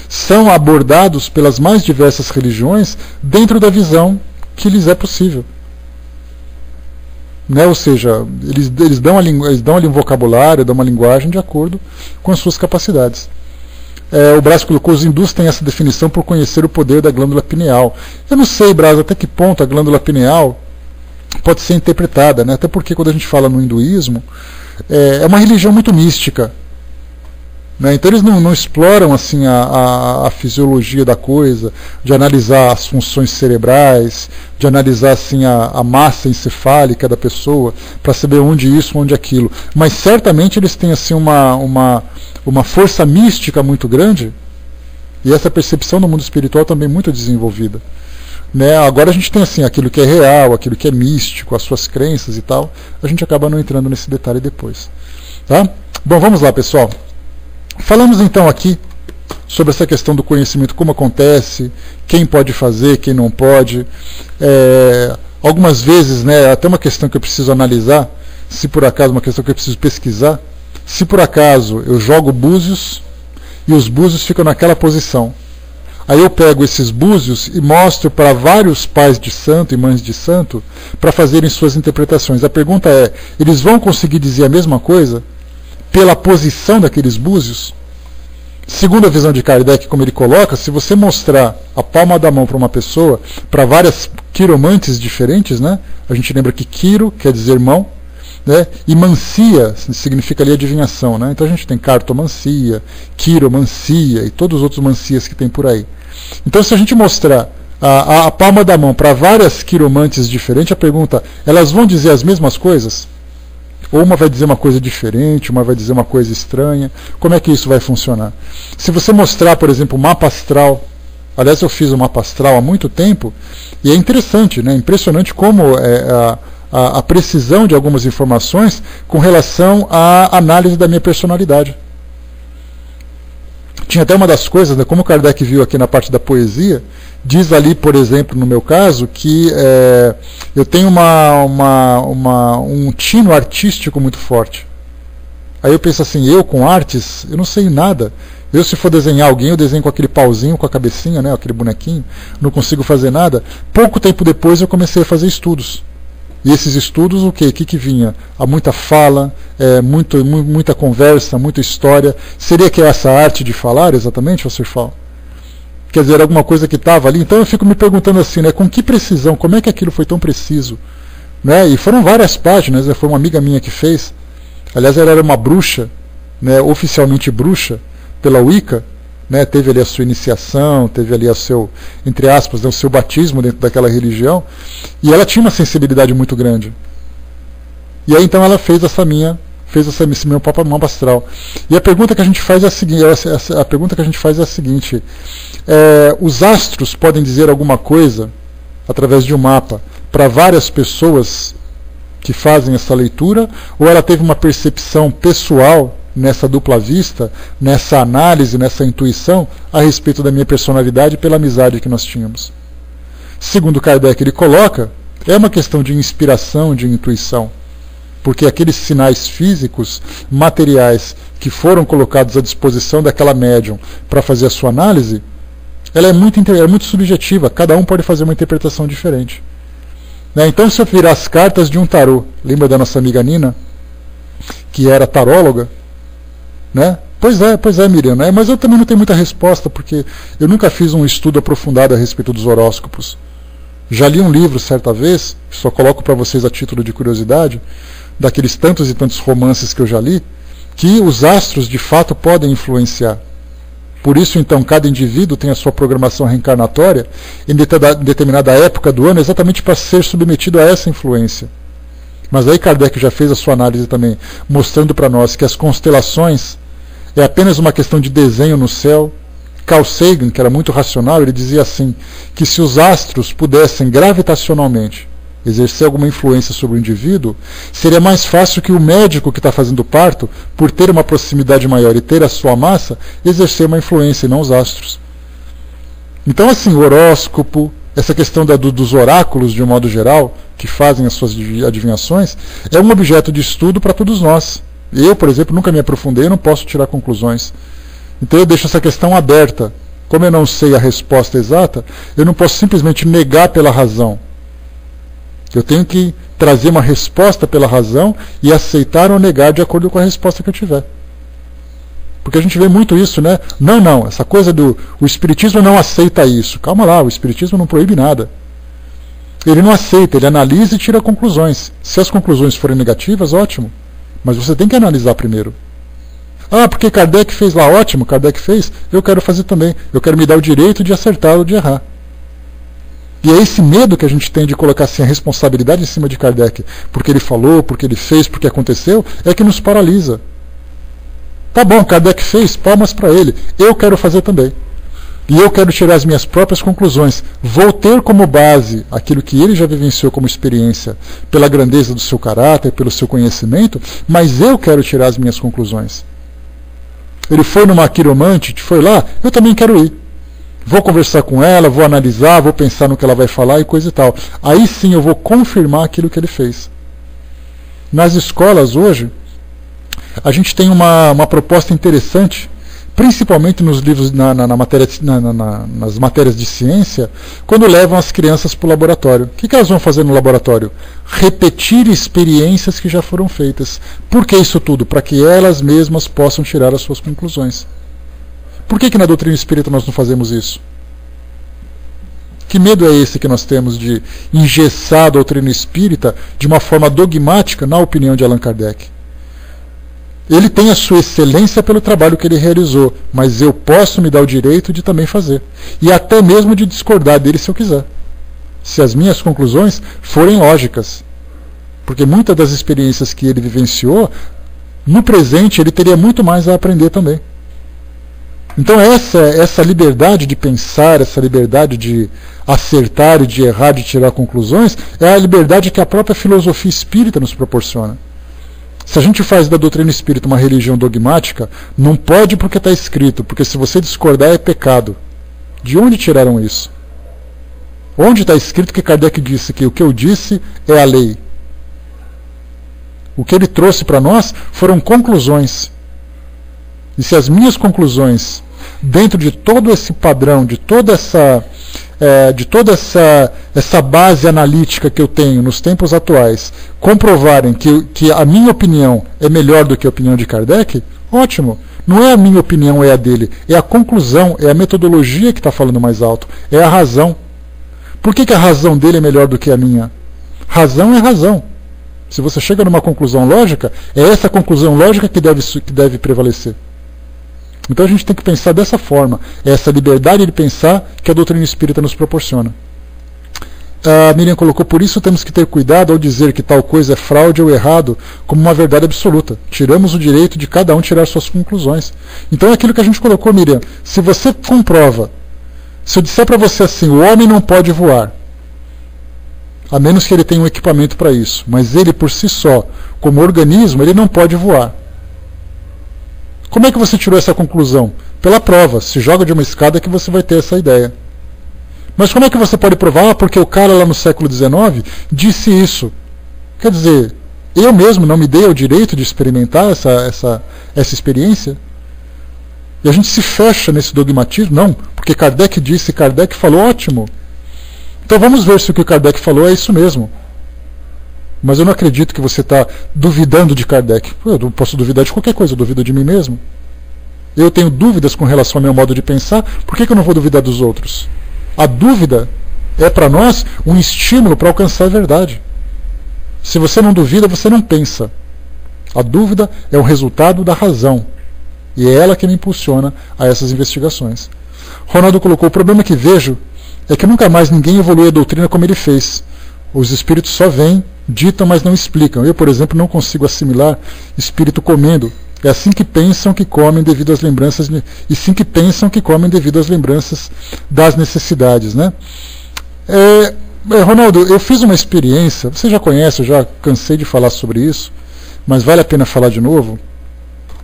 são abordados pelas mais diversas religiões dentro da visão que lhes é possível. Né? Ou seja, eles dão ali um vocabulário, dão uma linguagem de acordo com as suas capacidades. O Brás colocou, os hindus têm essa definição por conhecer o poder da glândula pineal. Eu não sei, Brás, até que ponto a glândula pineal pode ser interpretada, né? Até porque quando a gente fala no hinduísmo, é uma religião muito mística, né? Então eles não exploram assim a fisiologia da coisa, de analisar as funções cerebrais, de analisar assim a massa encefálica da pessoa, para saber onde isso, onde aquilo. Mas certamente eles têm assim uma força mística muito grande, e essa percepção do mundo espiritual também muito desenvolvida. Né? Agora a gente tem assim aquilo que é real, aquilo que é místico, as suas crenças e tal. A gente acaba não entrando nesse detalhe depois. Tá? Bom, vamos lá, pessoal. Falamos então aqui sobre essa questão do conhecimento, como acontece, quem pode fazer, quem não pode. Algumas vezes, né, até uma questão que eu preciso analisar, se por acaso, uma questão que eu preciso pesquisar, se por acaso eu jogo búzios e os búzios ficam naquela posição. Aí eu pego esses búzios e mostro para vários pais de santo e mães de santo para fazerem suas interpretações. A pergunta é, eles vão conseguir dizer a mesma coisa pela posição daqueles búzios? Segundo a visão de Kardec, como ele coloca, se você mostrar a palma da mão para uma pessoa, para várias quiromantes diferentes, né? A gente lembra que quiro quer dizer mão, né? E mancia significa ali adivinhação, né? Então a gente tem cartomancia, quiromancia e todos os outros mancias que tem por aí. Então se a gente mostrar a palma da mão para várias quiromantes diferentes, a pergunta, elas vão dizer as mesmas coisas? Ou uma vai dizer uma coisa diferente, uma vai dizer uma coisa estranha. Como é que isso vai funcionar? Se você mostrar, por exemplo, o mapa astral, aliás, eu fiz o mapa astral há muito tempo, e é interessante, né? Impressionante como a precisão de algumas informações com relação à análise da minha personalidade. Tinha até uma das coisas, né, como Kardec viu aqui na parte da poesia, diz ali, por exemplo, no meu caso, que eu tenho um tino artístico muito forte. Aí eu penso assim, eu com artes, eu não sei nada. Eu, se for desenhar alguém, eu desenho com aquele pauzinho, com a cabecinha, né, aquele bonequinho, não consigo fazer nada. Pouco tempo depois eu comecei a fazer estudos. E esses estudos, o quê? O que vinha? Há muita fala, muita conversa, muita história. Seria que é essa arte de falar, exatamente, Walter Fal? Quer dizer, alguma coisa que estava ali. Então eu fico me perguntando assim, né, com que precisão, como é que aquilo foi tão preciso? Né? E foram várias páginas, né, foi uma amiga minha que fez. Aliás, ela era uma bruxa, né, oficialmente bruxa, pela Wicca. Né, teve ali a sua iniciação, teve ali o seu, entre aspas, né, o seu batismo dentro daquela religião, e ela tinha uma sensibilidade muito grande. E aí então ela fez esse meu mapa astral. E a pergunta que a gente faz é a seguinte, os astros podem dizer alguma coisa através de um mapa para várias pessoas que fazem essa leitura, ou ela teve uma percepção pessoal nessa dupla vista, nessa análise, nessa intuição a respeito da minha personalidade pela amizade que nós tínhamos? Segundo Kardec, ele coloca, é uma questão de inspiração, de intuição, porque aqueles sinais físicos, materiais, que foram colocados à disposição daquela médium para fazer a sua análise, ela é muito subjetiva, cada um pode fazer uma interpretação diferente. Né? Então, se eu virar as cartas de um tarô, lembra da nossa amiga Nina, que era taróloga? Né? Pois é, Miriam, né? Mas eu também não tenho muita resposta, porque eu nunca fiz um estudo aprofundado a respeito dos horóscopos. Já li um livro certa vez, só coloco para vocês a título de curiosidade, daqueles tantos e tantos romances que eu já li, que os astros de fato podem influenciar. Por isso, então, cada indivíduo tem a sua programação reencarnatória em determinada época do ano, exatamente para ser submetido a essa influência. Mas aí Kardec já fez a sua análise também, mostrando para nós que as constelações é apenas uma questão de desenho no céu. Carl Sagan, que era muito racional, ele dizia assim, que se os astros pudessem gravitacionalmente exercer alguma influência sobre o indivíduo, seria mais fácil que o médico que está fazendo o parto, por ter uma proximidade maior e ter a sua massa, exercer uma influência e não os astros. Então, assim, o horóscopo, essa questão dos oráculos, de um modo geral, que fazem as suas adivinhações, é um objeto de estudo para todos nós. Eu, por exemplo, nunca me aprofundei, não posso tirar conclusões. Então eu deixo essa questão aberta. Como eu não sei a resposta exata, eu não posso simplesmente negar pela razão. Eu tenho que trazer uma resposta pela razão e aceitar ou negar de acordo com a resposta que eu tiver. Porque a gente vê muito isso, né? Não, essa coisa o Espiritismo não aceita isso. Calma lá, o Espiritismo não proíbe nada. Ele não aceita, ele analisa e tira conclusões. Se as conclusões forem negativas, ótimo. Mas você tem que analisar primeiro. Ah, porque Kardec fez lá, ótimo, Kardec fez, eu quero fazer também. Eu quero me dar o direito de acertar ou de errar. E é esse medo que a gente tem de colocar assim, a responsabilidade em cima de Kardec, porque ele falou, porque ele fez, porque aconteceu, é que nos paralisa. Tá bom, Kardec fez, palmas para ele. Eu quero fazer também. E eu quero tirar as minhas próprias conclusões. Vou ter como base aquilo que ele já vivenciou como experiência, pela grandeza do seu caráter, pelo seu conhecimento, mas eu quero tirar as minhas conclusões. Ele foi numa quiromante, foi lá, eu também quero ir. Vou conversar com ela, vou analisar, vou pensar no que ela vai falar e coisa e tal. Aí sim eu vou confirmar aquilo que ele fez. Nas escolas hoje, a gente tem uma proposta interessante principalmente nos livros, nas matérias de ciência, quando levam as crianças para o laboratório. O que elas vão fazer no laboratório? Repetir experiências que já foram feitas. Por que isso tudo? Para que elas mesmas possam tirar as suas conclusões. Por que na doutrina espírita nós não fazemos isso? Que medo é esse que nós temos de engessar a doutrina espírita de uma forma dogmática, na opinião de Allan Kardec? Ele tem a sua excelência pelo trabalho que ele realizou, mas eu posso me dar o direito de também fazer. E até mesmo de discordar dele se eu quiser. Se as minhas conclusões forem lógicas. Porque muitas das experiências que ele vivenciou, no presente ele teria muito mais a aprender também. Então essa liberdade de pensar, essa liberdade de acertar e de errar, de tirar conclusões, é a liberdade que a própria filosofia espírita nos proporciona. Se a gente faz da doutrina espírita uma religião dogmática, não pode porque está escrito, porque se você discordar é pecado. De onde tiraram isso? Onde está escrito que Kardec disse que o que eu disse é a lei? O que ele trouxe para nós foram conclusões. E se as minhas conclusões, dentro de todo esse padrão, de toda essa base analítica que eu tenho nos tempos atuais, comprovarem que a minha opinião é melhor do que a opinião de Kardec, ótimo. Não é a minha opinião, é a dele. É a conclusão, é a metodologia que está falando mais alto. É a razão. Por que a razão dele é melhor do que a minha? Razão é razão. Se você chega numa conclusão lógica, é essa conclusão lógica que deve prevalecer. Então a gente tem que pensar dessa forma. É essa liberdade de pensar que a doutrina espírita nos proporciona. A Miriam colocou, por isso temos que ter cuidado ao dizer que tal coisa é fraude ou errado como uma verdade absoluta. Tiramos o direito de cada um tirar suas conclusões. Então é aquilo que a gente colocou, Miriam. Se você comprova, se eu disser para você assim, o homem não pode voar, a menos que ele tenha um equipamento para isso, mas ele por si só, como organismo, ele não pode voar. Como é que você tirou essa conclusão? Pela prova. Se joga de uma escada que você vai ter essa ideia. Mas como é que você pode provar? Porque o cara lá no século XIX disse isso. Quer dizer, eu mesmo não me dei o direito de experimentar essa experiência? E a gente se fecha nesse dogmatismo? Não, porque Kardec disse, Kardec falou, ótimo. Então vamos ver se o que Kardec falou é isso mesmo. Mas eu não acredito que você está duvidando de Kardec. Eu não posso duvidar de qualquer coisa, eu duvido de mim mesmo. Eu tenho dúvidas com relação ao meu modo de pensar, por que eu não vou duvidar dos outros? A dúvida é para nós um estímulo para alcançar a verdade. Se você não duvida, você não pensa. A dúvida é o resultado da razão. E é ela que me impulsiona a essas investigações. Ronaldo colocou, o problema que vejo é que nunca mais ninguém evolui a doutrina como ele fez. Os espíritos só vêm, ditam, mas não explicam. Eu, por exemplo, não consigo assimilar espírito comendo. É assim que pensam que comem devido às lembranças, e sim que pensam que comem devido às lembranças das necessidades, né? Ronaldo, eu fiz uma experiência, você já conhece, eu já cansei de falar sobre isso, mas vale a pena falar de novo.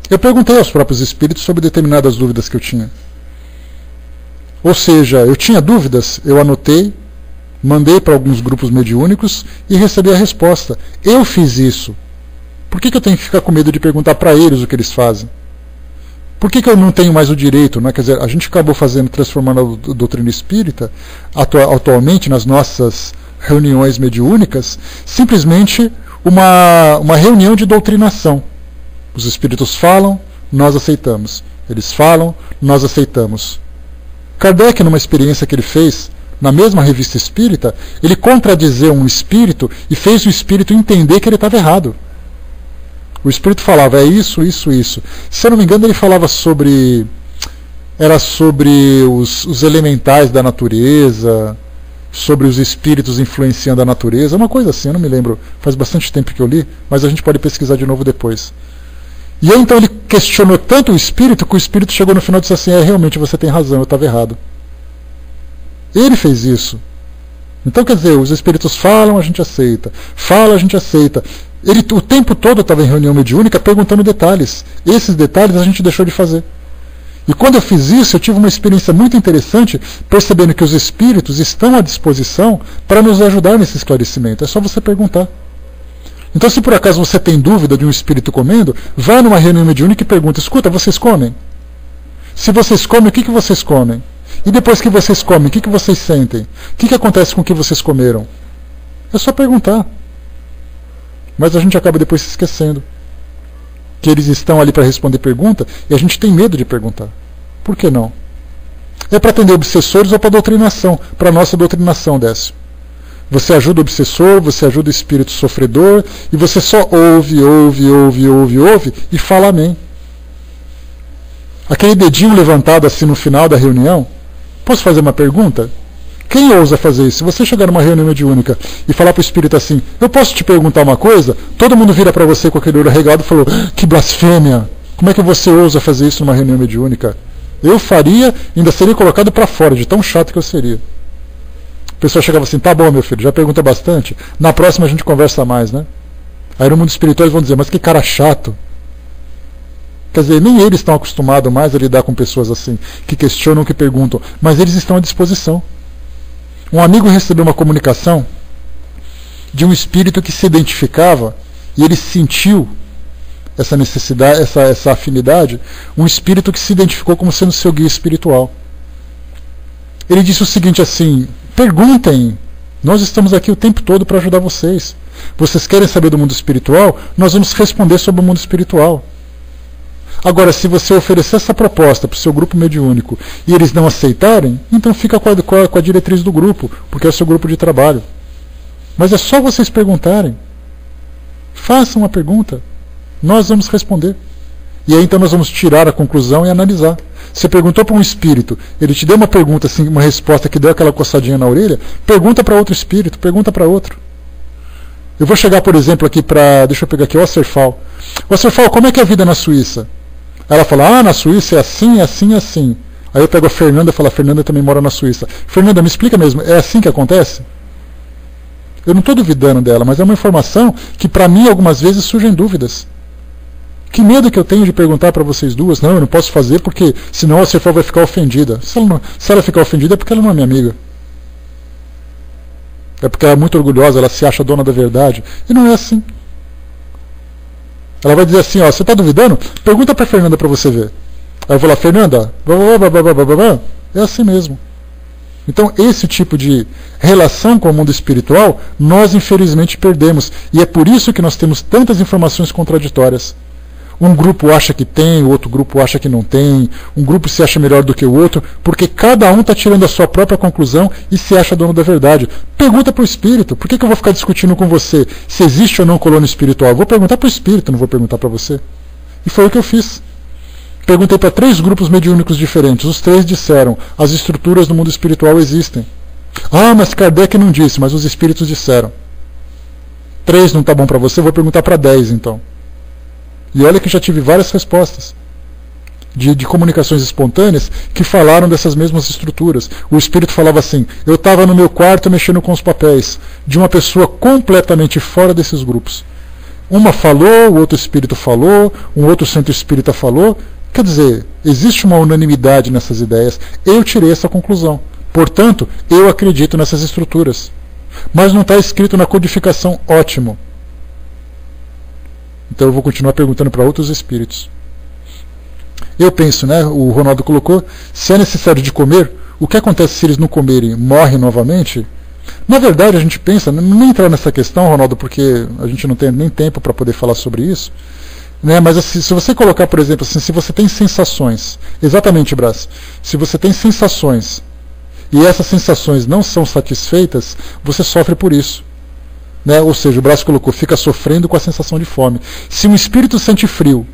Eu perguntei aos próprios espíritos sobre determinadas dúvidas que eu tinha. Ou seja, eu tinha dúvidas, eu anotei, mandei para alguns grupos mediúnicos e recebi a resposta. Eu fiz isso. Por que eu tenho que ficar com medo de perguntar para eles o que eles fazem? Por que eu não tenho mais o direito? Né? Quer dizer, a gente acabou transformando a doutrina espírita, atualmente nas nossas reuniões mediúnicas, simplesmente uma reunião de doutrinação. Os espíritos falam, nós aceitamos. Eles falam, nós aceitamos. Kardec, numa experiência que ele fez, na mesma revista espírita, ele contradizeu um espírito e fez o espírito entender que ele estava errado. O espírito falava, é isso, isso, isso. Se eu não me engano, ele falava sobre os elementais da natureza, sobre os espíritos influenciando a natureza, uma coisa assim, eu não me lembro, faz bastante tempo que eu li, mas a gente pode pesquisar de novo depois. E aí, então ele questionou tanto o espírito, que o espírito chegou no final e disse assim, realmente você tem razão, eu estava errado. Ele fez isso. Então, quer dizer, os espíritos falam, a gente aceita. Fala, a gente aceita. Ele o tempo todo estava em reunião mediúnica perguntando detalhes. Esses detalhes a gente deixou de fazer. E quando eu fiz isso, eu tive uma experiência muito interessante, percebendo que os espíritos estão à disposição para nos ajudar nesse esclarecimento. É só você perguntar. Então, se por acaso você tem dúvida de um espírito comendo, vá numa reunião mediúnica e pergunta, escuta, vocês comem? Se vocês comem, o que vocês comem? E depois que vocês comem, o que vocês sentem? O que acontece com o que vocês comeram? É só perguntar. Mas a gente acaba depois se esquecendo que eles estão ali para responder pergunta e a gente tem medo de perguntar. Por que não? É para atender obsessores ou para doutrinação, para a nossa doutrinação, Décio. Você ajuda o obsessor, você ajuda o espírito sofredor e você só ouve e fala amém. Aquele dedinho levantado assim no final da reunião, posso fazer uma pergunta? Quem ousa fazer isso? Se você chegar numa reunião mediúnica e falar para o espírito assim, eu posso te perguntar uma coisa? Todo mundo vira para você com aquele olho arregado e falou, que blasfêmia! Como é que você ousa fazer isso numa reunião mediúnica? Eu faria, ainda seria colocado para fora, de tão chato que eu seria. A pessoa chegava assim, tá bom meu filho, já pergunta bastante, na próxima a gente conversa mais, né? Aí no mundo espiritual eles vão dizer, mas que cara chato. Quer dizer, nem eles estão acostumados mais a lidar com pessoas assim, que questionam, que perguntam, mas eles estão à disposição. Um amigo recebeu uma comunicação de um espírito que se identificava e ele sentiu essa necessidade, essa afinidade, um espírito que se identificou como sendo seu guia espiritual. Ele disse o seguinte assim, perguntem, nós estamos aqui o tempo todo para ajudar vocês. Vocês querem saber do mundo espiritual? Nós vamos responder sobre o mundo espiritual. Agora, se você oferecer essa proposta para o seu grupo mediúnico e eles não aceitarem, então fica com a diretriz do grupo, porque é o seu grupo de trabalho. Mas é só vocês perguntarem. Façam uma pergunta. Nós vamos responder. E aí então nós vamos tirar a conclusão e analisar. Você perguntou para um espírito, ele te deu uma pergunta, assim, uma resposta que deu aquela coçadinha na orelha, pergunta para outro espírito, pergunta para outro. Eu vou chegar, por exemplo, aqui para... Deixa eu pegar aqui, o Acerfal. O Acerfal, como é que é a vida na Suíça? Ela fala, na Suíça é assim, assim, assim. Aí eu pego a Fernanda e falo, a Fernanda também mora na Suíça. Fernanda, me explica mesmo, é assim que acontece? Eu não estou duvidando dela, mas é uma informação que para mim algumas vezes surgem dúvidas. Que medo que eu tenho de perguntar para vocês duas? Não, eu não posso fazer porque senão a Acerfal vai ficar ofendida. Se ela ficar ofendida é porque ela não é minha amiga. É porque ela é muito orgulhosa, ela se acha dona da verdade. E não é assim. Ela vai dizer assim, você está duvidando? Pergunta para a Fernanda para você ver. Aí eu vou lá, Fernanda, é assim mesmo. Então esse tipo de relação com o mundo espiritual, nós infelizmente perdemos. E é por isso que nós temos tantas informações contraditórias. Um grupo acha que tem, o outro grupo acha que não tem, um grupo se acha melhor do que o outro, porque cada um está tirando a sua própria conclusão e se acha dono da verdade. Pergunta para o espírito, por que eu vou ficar discutindo com você se existe ou não colônia espiritual? Eu vou perguntar para o espírito, não vou perguntar para você. E foi o que eu fiz. Perguntei para 3 grupos mediúnicos diferentes, os 3 disseram, as estruturas do mundo espiritual existem. Mas Kardec não disse, mas os espíritos disseram. 3 não está bom para você, vou perguntar para 10 então. E olha que já tive várias respostas de comunicações espontâneas que falaram dessas mesmas estruturas. O espírito falava assim, eu estava no meu quarto mexendo com os papéis, de uma pessoa completamente fora desses grupos. Uma falou, o outro espírito falou, um outro centro espírita falou. Quer dizer, existe uma unanimidade nessas ideias. Eu tirei essa conclusão. Portanto, eu acredito nessas estruturas. Mas não está escrito na codificação, ótimo. Então eu vou continuar perguntando para outros espíritos. Eu penso, o Ronaldo colocou, se é necessário de comer, o que acontece se eles não comerem? Morrem novamente? Na verdade, a gente pensa, nem entrar nessa questão, Ronaldo, porque a gente não tem nem tempo para poder falar sobre isso, mas assim, se você colocar, por exemplo, assim, se você tem sensações, exatamente, Brás, se você tem sensações, e essas sensações não são satisfeitas, você sofre por isso. Ou seja, o Brás colocou, fica sofrendo com a sensação de fome. Se um espírito sente frio,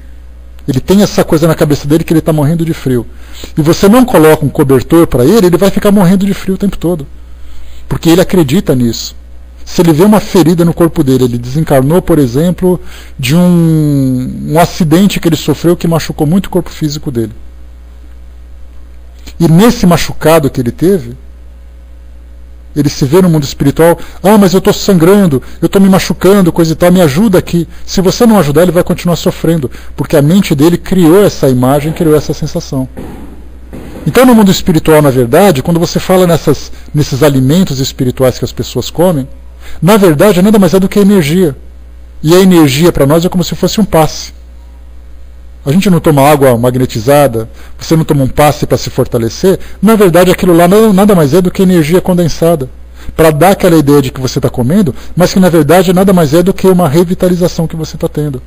ele tem essa coisa na cabeça dele que ele está morrendo de frio, e você não coloca um cobertor para ele, ele vai ficar morrendo de frio o tempo todo. Porque ele acredita nisso. Se ele vê uma ferida no corpo dele, ele desencarnou, por exemplo, de um acidente que ele sofreu que machucou muito o corpo físico dele. E nesse machucado que ele teve, ele se vê no mundo espiritual, mas eu estou sangrando, eu estou me machucando, coisa e tal, me ajuda aqui. Se você não ajudar, ele vai continuar sofrendo, porque a mente dele criou essa imagem, criou essa sensação. Então no mundo espiritual, na verdade, quando você fala nesses alimentos espirituais que as pessoas comem, na verdade nada mais é do que energia. E a energia para nós é como se fosse um passe. A gente não toma água magnetizada, você não toma um passe para se fortalecer. Na verdade, aquilo lá nada mais é do que energia condensada, para dar aquela ideia de que você está comendo, mas que na verdade nada mais é do que uma revitalização que você está tendo.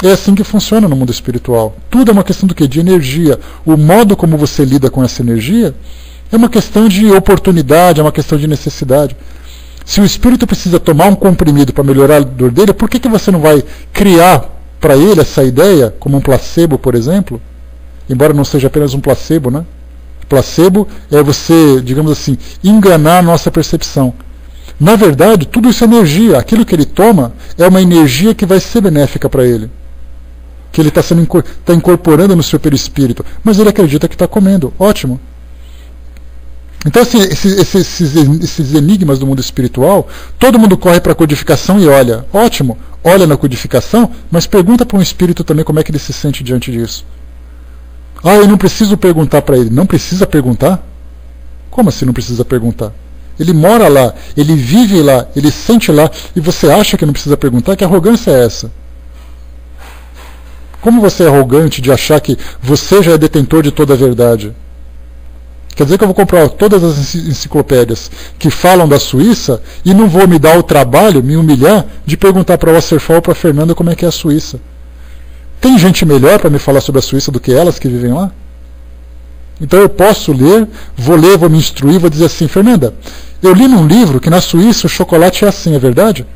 É assim que funciona no mundo espiritual. Tudo é uma questão do quê? De energia. O modo como você lida com essa energia é uma questão de oportunidade, é uma questão de necessidade. Se o espírito precisa tomar um comprimido para melhorar a dor dele, por que você não vai criar para ele essa ideia, como um placebo, por exemplo? Embora não seja apenas um placebo, né? Placebo é você, digamos assim, enganar a nossa percepção. Na verdade, tudo isso é energia. Aquilo que ele toma é uma energia que vai ser benéfica para ele, que ele está incorporando no seu perispírito, mas ele acredita que está comendo. Ótimo. Então, assim, esses enigmas do mundo espiritual, todo mundo corre para a codificação e olha. Ótimo, olha na codificação, mas pergunta para um espírito também como é que ele se sente diante disso. Ah, eu não preciso perguntar para ele. Não precisa perguntar? Como assim não precisa perguntar? Ele mora lá, ele vive lá, ele sente lá, e você acha que não precisa perguntar? Que arrogância é essa? Como você é arrogante de achar que você já é detentor de toda a verdade? Quer dizer que eu vou comprar todas as enciclopédias que falam da Suíça e não vou me dar o trabalho, me humilhar, de perguntar para o Wasserfall ou para a Fernanda como é que é a Suíça? Tem gente melhor para me falar sobre a Suíça do que elas que vivem lá? Então eu posso ler, vou me instruir, vou dizer assim, Fernanda, eu li num livro que na Suíça o chocolate é assim, é verdade?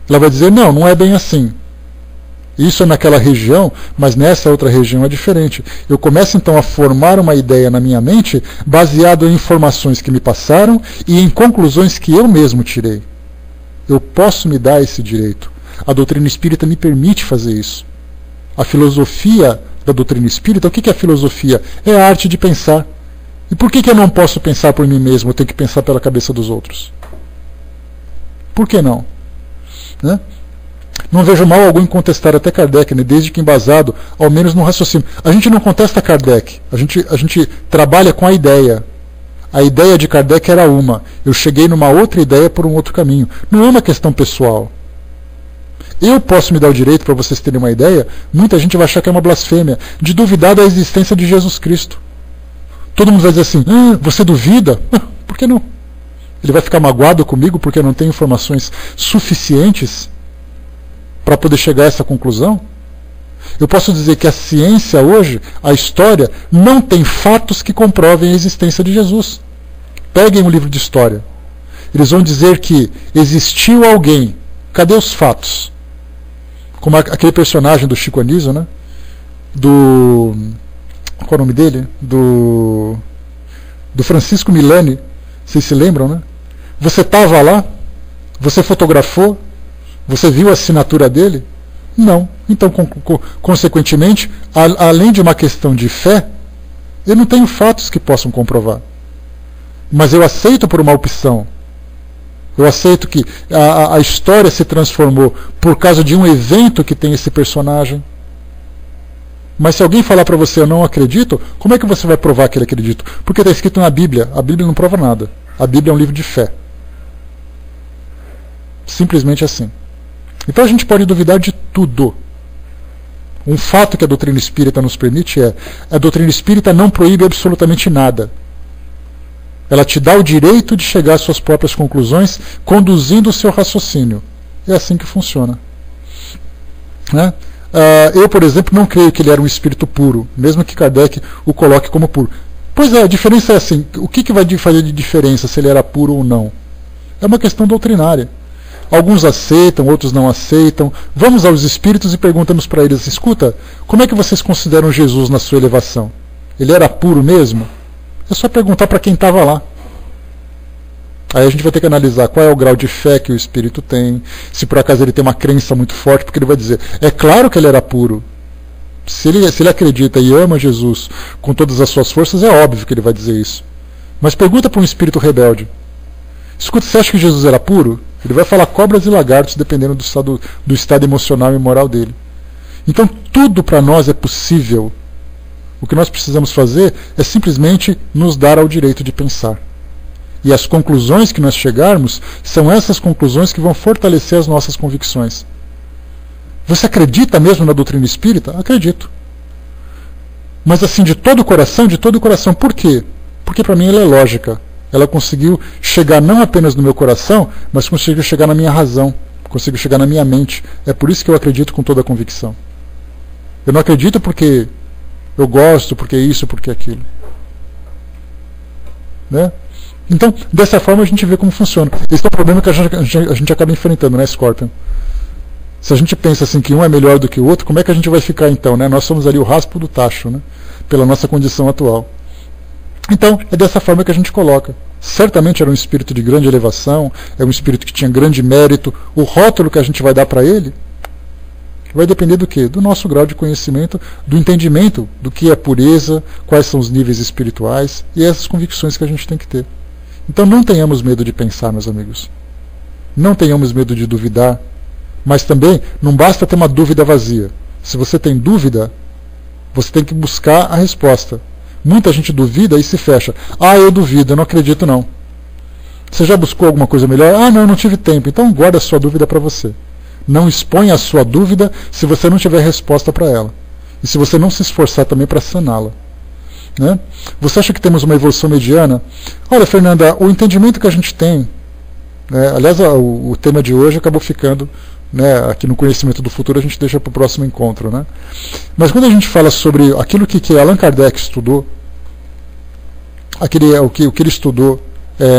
Ela vai dizer, não é bem assim. Isso é naquela região, mas nessa outra região é diferente. Eu começo então a formar uma ideia na minha mente baseado em informações que me passaram e em conclusões que eu mesmo tirei. Eu posso me dar esse direito. A doutrina espírita me permite fazer isso. A filosofia da doutrina espírita, o que é a filosofia? É a arte de pensar. E por que eu não posso pensar por mim mesmo? Eu tenho que pensar pela cabeça dos outros. Por que não? Né? Não vejo mal algum em contestar até Kardec, né? Desde que embasado, ao menos no raciocínio. A gente não contesta Kardec, a gente trabalha com a ideia. A ideia de Kardec era uma. Eu cheguei numa outra ideia por um outro caminho. Não é uma questão pessoal. Eu posso me dar o direito, para vocês terem uma ideia, muita gente vai achar que é uma blasfêmia, de duvidar da existência de Jesus Cristo. Todo mundo vai dizer assim, você duvida? Por que não? Ele vai ficar magoado comigo porque eu não tenho informações suficientes para poder chegar a essa conclusão? Eu posso dizer que a ciência hoje, a história, não tem fatos que comprovem a existência de Jesus. Peguem um livro de história. Eles vão dizer que existiu alguém. Cadê os fatos? Como aquele personagem do Chico Anísio, né? Qual é o nome dele? Do Francisco Milani. Vocês se lembram, né? Você estava lá? Você fotografou? Você viu a assinatura dele? Não. Então, consequentemente, além de uma questão de fé, eu não tenho fatos que possam comprovar. Mas eu aceito por uma opção. Eu aceito que a história se transformou por causa de um evento que tem esse personagem. Mas se alguém falar para você, eu não acredito, como é que você vai provar que ele acredita? Porque está escrito na Bíblia. A Bíblia não prova nada. A Bíblia é um livro de fé. Simplesmente assim. Então a gente pode duvidar de tudo. Um fato que a doutrina espírita nos permite é: a doutrina espírita não proíbe absolutamente nada. Ela te dá o direito de chegar às suas próprias conclusões, conduzindo o seu raciocínio. É assim que funciona. Né? Eu, por exemplo, não creio que ele era um espírito puro, mesmo que Kardec o coloque como puro. Pois é, a diferença é assim: o que vai fazer de diferença se ele era puro ou não? É uma questão doutrinária. Alguns aceitam, outros não aceitam. Vamos aos espíritos e perguntamos para eles: escuta, como é que vocês consideram Jesus na sua elevação? Ele era puro mesmo? É só perguntar para quem estava lá. Aí a gente vai ter que analisar qual é o grau de fé que o espírito tem, se por acaso ele tem uma crença muito forte, porque ele vai dizer: é claro que ele era puro. Se ele acredita e ama Jesus com todas as suas forças, é óbvio que ele vai dizer isso. Mas pergunta para um espírito rebelde: escuta, você acha que Jesus era puro? Ele vai falar cobras e lagartos, dependendo do estado emocional e moral dele. Então tudo para nós é possível. O que nós precisamos fazer é simplesmente nos dar ao direito de pensar. E as conclusões que nós chegarmos são essas conclusões que vão fortalecer as nossas convicções. Você acredita mesmo na doutrina espírita? Acredito. Mas assim, de todo o coração, de todo o coração. Por quê? Porque para mim ela é lógica. Ela conseguiu chegar não apenas no meu coração, mas conseguiu chegar na minha razão, conseguiu chegar na minha mente. É por isso que eu acredito com toda a convicção. Eu não acredito porque eu gosto, porque isso, porque aquilo. Né? Então, dessa forma a gente vê como funciona. Esse é o problema que a gente acaba enfrentando, né, Scorpion? Se a gente pensa assim que um é melhor do que o outro, como é que a gente vai ficar então? Né? Nós somos ali o raspo do tacho, né? Pela nossa condição atual. Então, é dessa forma que a gente coloca. Certamente era um espírito de grande elevação, é um espírito que tinha grande mérito. O rótulo que a gente vai dar para ele vai depender do quê? Do nosso grau de conhecimento, do entendimento do que é pureza, quais são os níveis espirituais e essas convicções que a gente tem que ter. Então não tenhamos medo de pensar, meus amigos. Não tenhamos medo de duvidar. Mas também não basta ter uma dúvida vazia. Se você tem dúvida, você tem que buscar a resposta. Muita gente duvida e se fecha. Ah, eu duvido, eu não acredito não. Você já buscou alguma coisa melhor? Ah, não tive tempo. Então guarda a sua dúvida para você. Não exponha a sua dúvida se você não tiver resposta para ela. E se você não se esforçar também para saná-la. Né? Você acha que temos uma evolução mediana? Olha, Fernanda, o entendimento que a gente tem, né, aliás, o tema de hoje acabou ficando, né, aqui no Conhecimento do Futuro, a gente deixa para o próximo encontro. Né? Mas quando a gente fala sobre aquilo que Allan Kardec estudou, o que ele estudou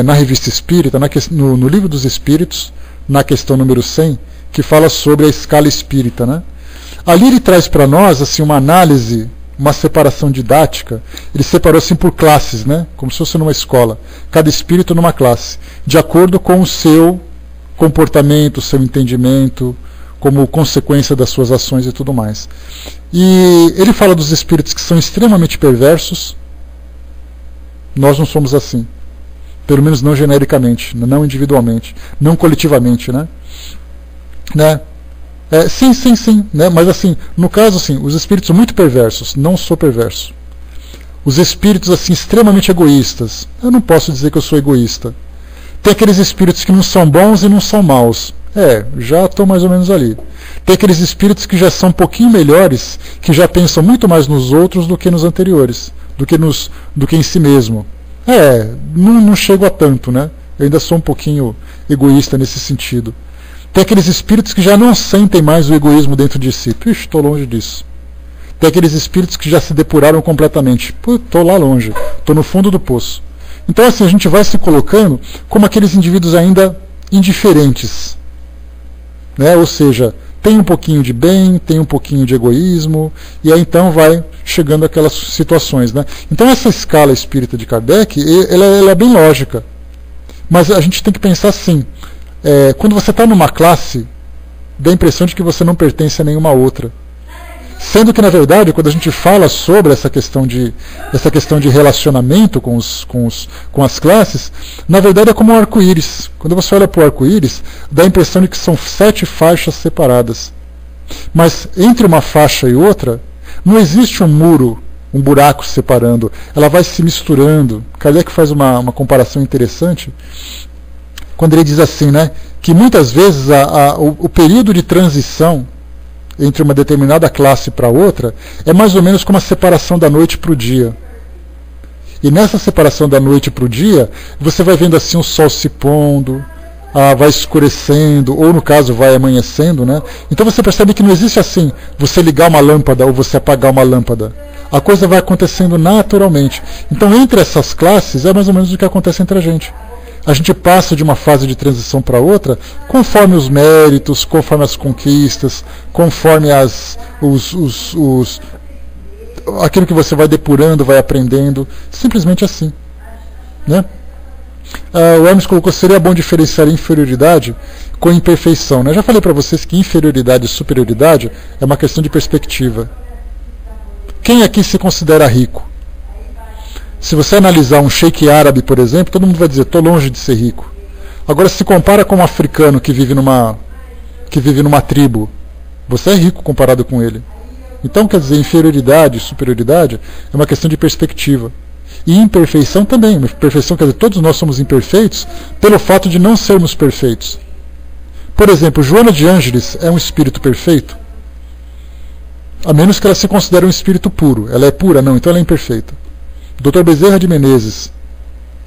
na Revista Espírita, no Livro dos Espíritos, na questão número 100, que fala sobre a escala espírita. Né? Ali ele traz para nós assim, uma análise, uma separação didática. Ele separou assim por classes, né? Como se fosse numa escola. Cada espírito numa classe, de acordo com o seu comportamento, seu entendimento, como consequência das suas ações e tudo mais. E ele fala dos espíritos que são extremamente perversos. Nós não somos assim. Pelo menos não genericamente, não individualmente, não coletivamente, né? Sim, né? Mas assim, no caso assim, os espíritos muito perversos, não sou perverso. Os espíritos assim extremamente egoístas, eu não posso dizer que eu sou egoísta. Tem aqueles espíritos que não são bons e não são maus. Já estou mais ou menos ali. Tem aqueles espíritos que já são um pouquinho melhores, que já pensam muito mais nos outros do que nos anteriores, do que em si mesmo. Não chego a tanto, né? Eu ainda sou um pouquinho egoísta nesse sentido. Tem aqueles espíritos que já não sentem mais o egoísmo dentro de si. Estou longe disso. Tem aqueles espíritos que já se depuraram completamente. Estou lá longe. Estou no fundo do poço. Então assim, a gente vai se colocando como aqueles indivíduos ainda indiferentes. Né? Ou seja, tem um pouquinho de bem, tem um pouquinho de egoísmo, e aí então vai chegando aquelas situações. Né? Então essa escala espírita de Kardec, ela é bem lógica. Mas a gente tem que pensar assim, quando você está numa classe, dá a impressão de que você não pertence a nenhuma outra. Sendo que, na verdade, quando a gente fala sobre essa questão de relacionamento com as classes, na verdade é como um arco-íris. Quando você olha para o arco-íris, dá a impressão de que são 7 faixas separadas. Mas entre uma faixa e outra, não existe um muro, um buraco separando. Ela vai se misturando. Kardec faz uma comparação interessante, quando ele diz assim, né, que muitas vezes o período de transição entre uma determinada classe para outra é mais ou menos como a separação da noite para o dia. E nessa separação da noite para o dia, você vai vendo assim o sol se pondo, vai escurecendo, ou no caso vai amanhecendo, né? Então você percebe que não existe assim, você ligar uma lâmpada ou você apagar uma lâmpada. A coisa vai acontecendo naturalmente. Então entre essas classes é mais ou menos o que acontece entre a gente. A gente passa de uma fase de transição para outra conforme os méritos, conforme as conquistas, conforme aquilo que você vai depurando, vai aprendendo, simplesmente assim. Né? O Hermes colocou, seria bom diferenciar inferioridade com imperfeição. Né? Eu já falei para vocês que inferioridade e superioridade é uma questão de perspectiva. Quem aqui se considera rico? Se você analisar um sheik árabe, por exemplo, todo mundo vai dizer, estou longe de ser rico. Agora, se compara com um africano que vive numa tribo, você é rico comparado com ele. Então, quer dizer, inferioridade, superioridade é uma questão de perspectiva. E imperfeição também. Imperfeição, quer dizer, todos nós somos imperfeitos pelo fato de não sermos perfeitos. Por exemplo, Joana de Ângeles é um espírito perfeito? A menos que ela se considere um espírito puro. Ela é pura? Não, então ela é imperfeita. Dr. Bezerra de Menezes,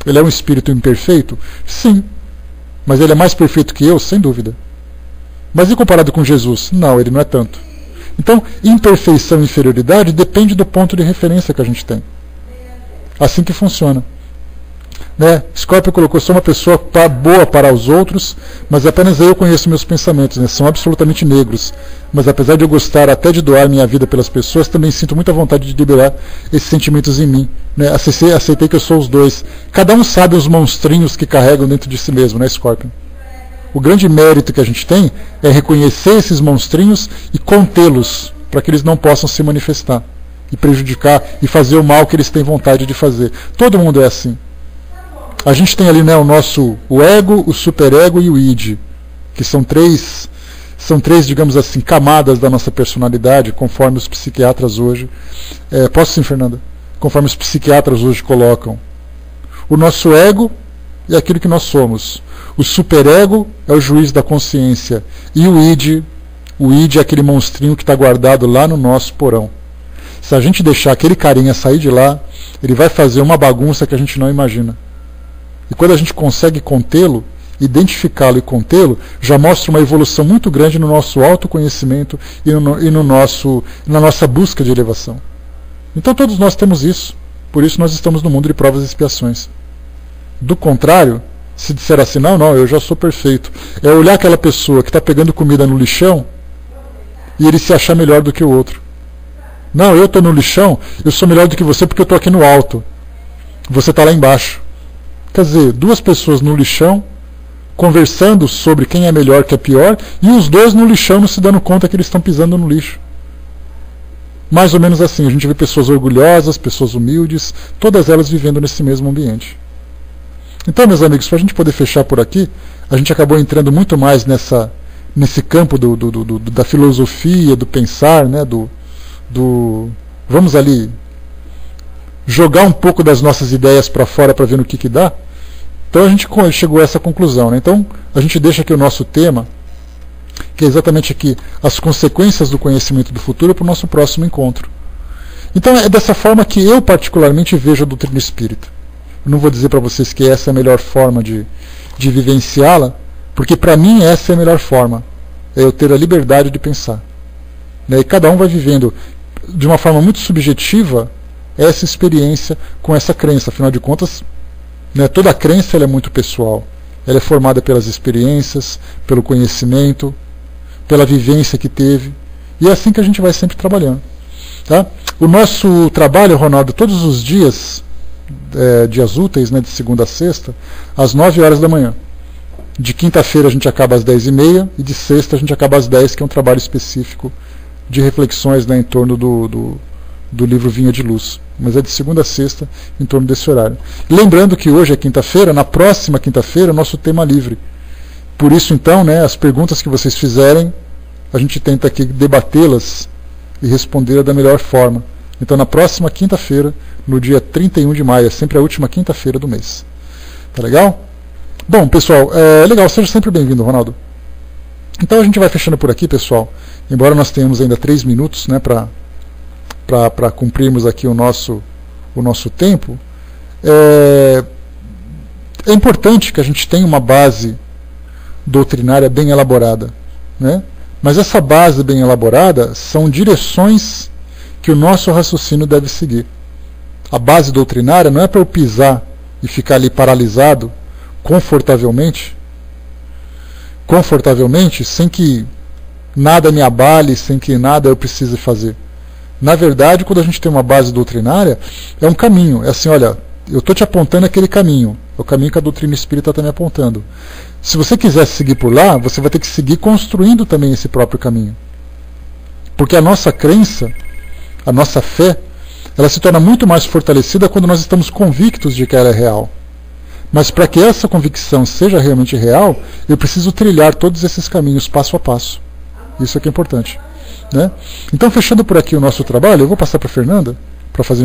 ele é um espírito imperfeito? Sim. Mas ele é mais perfeito que eu? Sem dúvida. Mas e comparado com Jesus? Não, ele não é tanto. Então, imperfeição e inferioridade depende do ponto de referência que a gente tem. Assim que funciona. Né? Scorpio colocou: sou uma pessoa boa para os outros, mas apenas eu conheço meus pensamentos, né? São absolutamente negros. Mas apesar de eu gostar até de doar minha vida pelas pessoas, também sinto muita vontade de liberar esses sentimentos em mim. Né? Aceitei que eu sou os dois. Cada um sabe os monstrinhos que carregam dentro de si mesmo, né, Scorpio? O grande mérito que a gente tem é reconhecer esses monstrinhos e contê-los, para que eles não possam se manifestar e prejudicar e fazer o mal que eles têm vontade de fazer. Todo mundo é assim. A gente tem ali, né, o ego, o superego e o id, que são três, digamos assim, camadas da nossa personalidade, conforme os psiquiatras hoje... posso sim, Fernanda? Conforme os psiquiatras hoje colocam. O nosso ego é aquilo que nós somos. O superego é o juiz da consciência. E o id é aquele monstrinho que está guardado lá no nosso porão. Se a gente deixar aquele carinha sair de lá, ele vai fazer uma bagunça que a gente não imagina. E quando a gente consegue contê-lo, identificá-lo e contê-lo, já mostra uma evolução muito grande no nosso autoconhecimento e na nossa busca de elevação. Então todos nós temos isso. Por isso nós estamos no mundo de provas e expiações. Do contrário, se disser assim, não, eu já sou perfeito, é olhar aquela pessoa que está pegando comida no lixão e ele se achar melhor do que o outro. Não, eu estou no lixão, eu sou melhor do que você porque eu estou aqui no alto. Você está lá embaixo. Quer dizer, duas pessoas no lixão, conversando sobre quem é melhor, que é pior, e os dois no lixão não se dando conta que eles estão pisando no lixo. Mais ou menos assim, a gente vê pessoas orgulhosas, pessoas humildes, todas elas vivendo nesse mesmo ambiente. Então, meus amigos, para a gente poder fechar por aqui, a gente acabou entrando muito mais nesse campo da filosofia, do pensar, né, vamos ali jogar um pouco das nossas ideias para fora para ver no que dá. Então a gente chegou a essa conclusão. Né? Então a gente deixa aqui o nosso tema, que é exatamente aqui as consequências do conhecimento do futuro, para o nosso próximo encontro. Então é dessa forma que eu particularmente vejo a doutrina espírita. Eu não vou dizer para vocês que essa é a melhor forma de vivenciá-la, porque para mim essa é a melhor forma. É eu ter a liberdade de pensar. Né? E cada um vai vivendo de uma forma muito subjetiva essa experiência com essa crença. Afinal de contas, né, toda a crença ela é muito pessoal. Ela é formada pelas experiências, pelo conhecimento, pela vivência que teve. E é assim que a gente vai sempre trabalhando. Tá? O nosso trabalho, Ronaldo, todos os dias, dias úteis, né, de segunda a sexta, às 9 horas da manhã. De quinta-feira a gente acaba às 10h30 e de sexta a gente acaba às 10, que é um trabalho específico de reflexões, né, em torno do livro Vinha de Luz. Mas é de segunda a sexta, em torno desse horário. Lembrando que hoje é quinta-feira, na próxima quinta-feira, nosso tema livre. Por isso, então, né, as perguntas que vocês fizerem, a gente tenta aqui debatê-las e responder da melhor forma. Então, na próxima quinta-feira, no dia 31 de maio, é sempre a última quinta-feira do mês. Tá legal? Bom, pessoal, legal, seja sempre bem-vindo, Ronaldo. Então, a gente vai fechando por aqui, pessoal. Embora nós tenhamos ainda 3 minutos, né, para cumprirmos aqui o nosso tempo, é importante que a gente tenha uma base doutrinária bem elaborada, né? Mas essa base bem elaborada são direções que o nosso raciocínio deve seguir. A base doutrinária não é para eu pisar e ficar ali paralisado confortavelmente, sem que nada me abale, sem que nada eu precise fazer. Na verdade, quando a gente tem uma base doutrinária, é um caminho. É assim, olha, eu estou te apontando aquele caminho. É o caminho que a doutrina espírita está me apontando. Se você quiser seguir por lá, você vai ter que seguir construindo também esse próprio caminho. Porque a nossa crença, a nossa fé, ela se torna muito mais fortalecida quando nós estamos convictos de que ela é real. Mas para que essa convicção seja realmente real, eu preciso trilhar todos esses caminhos passo a passo. Isso é que é importante. Né? Então, fechando por aqui o nosso trabalho, eu vou passar para a Fernanda para fazer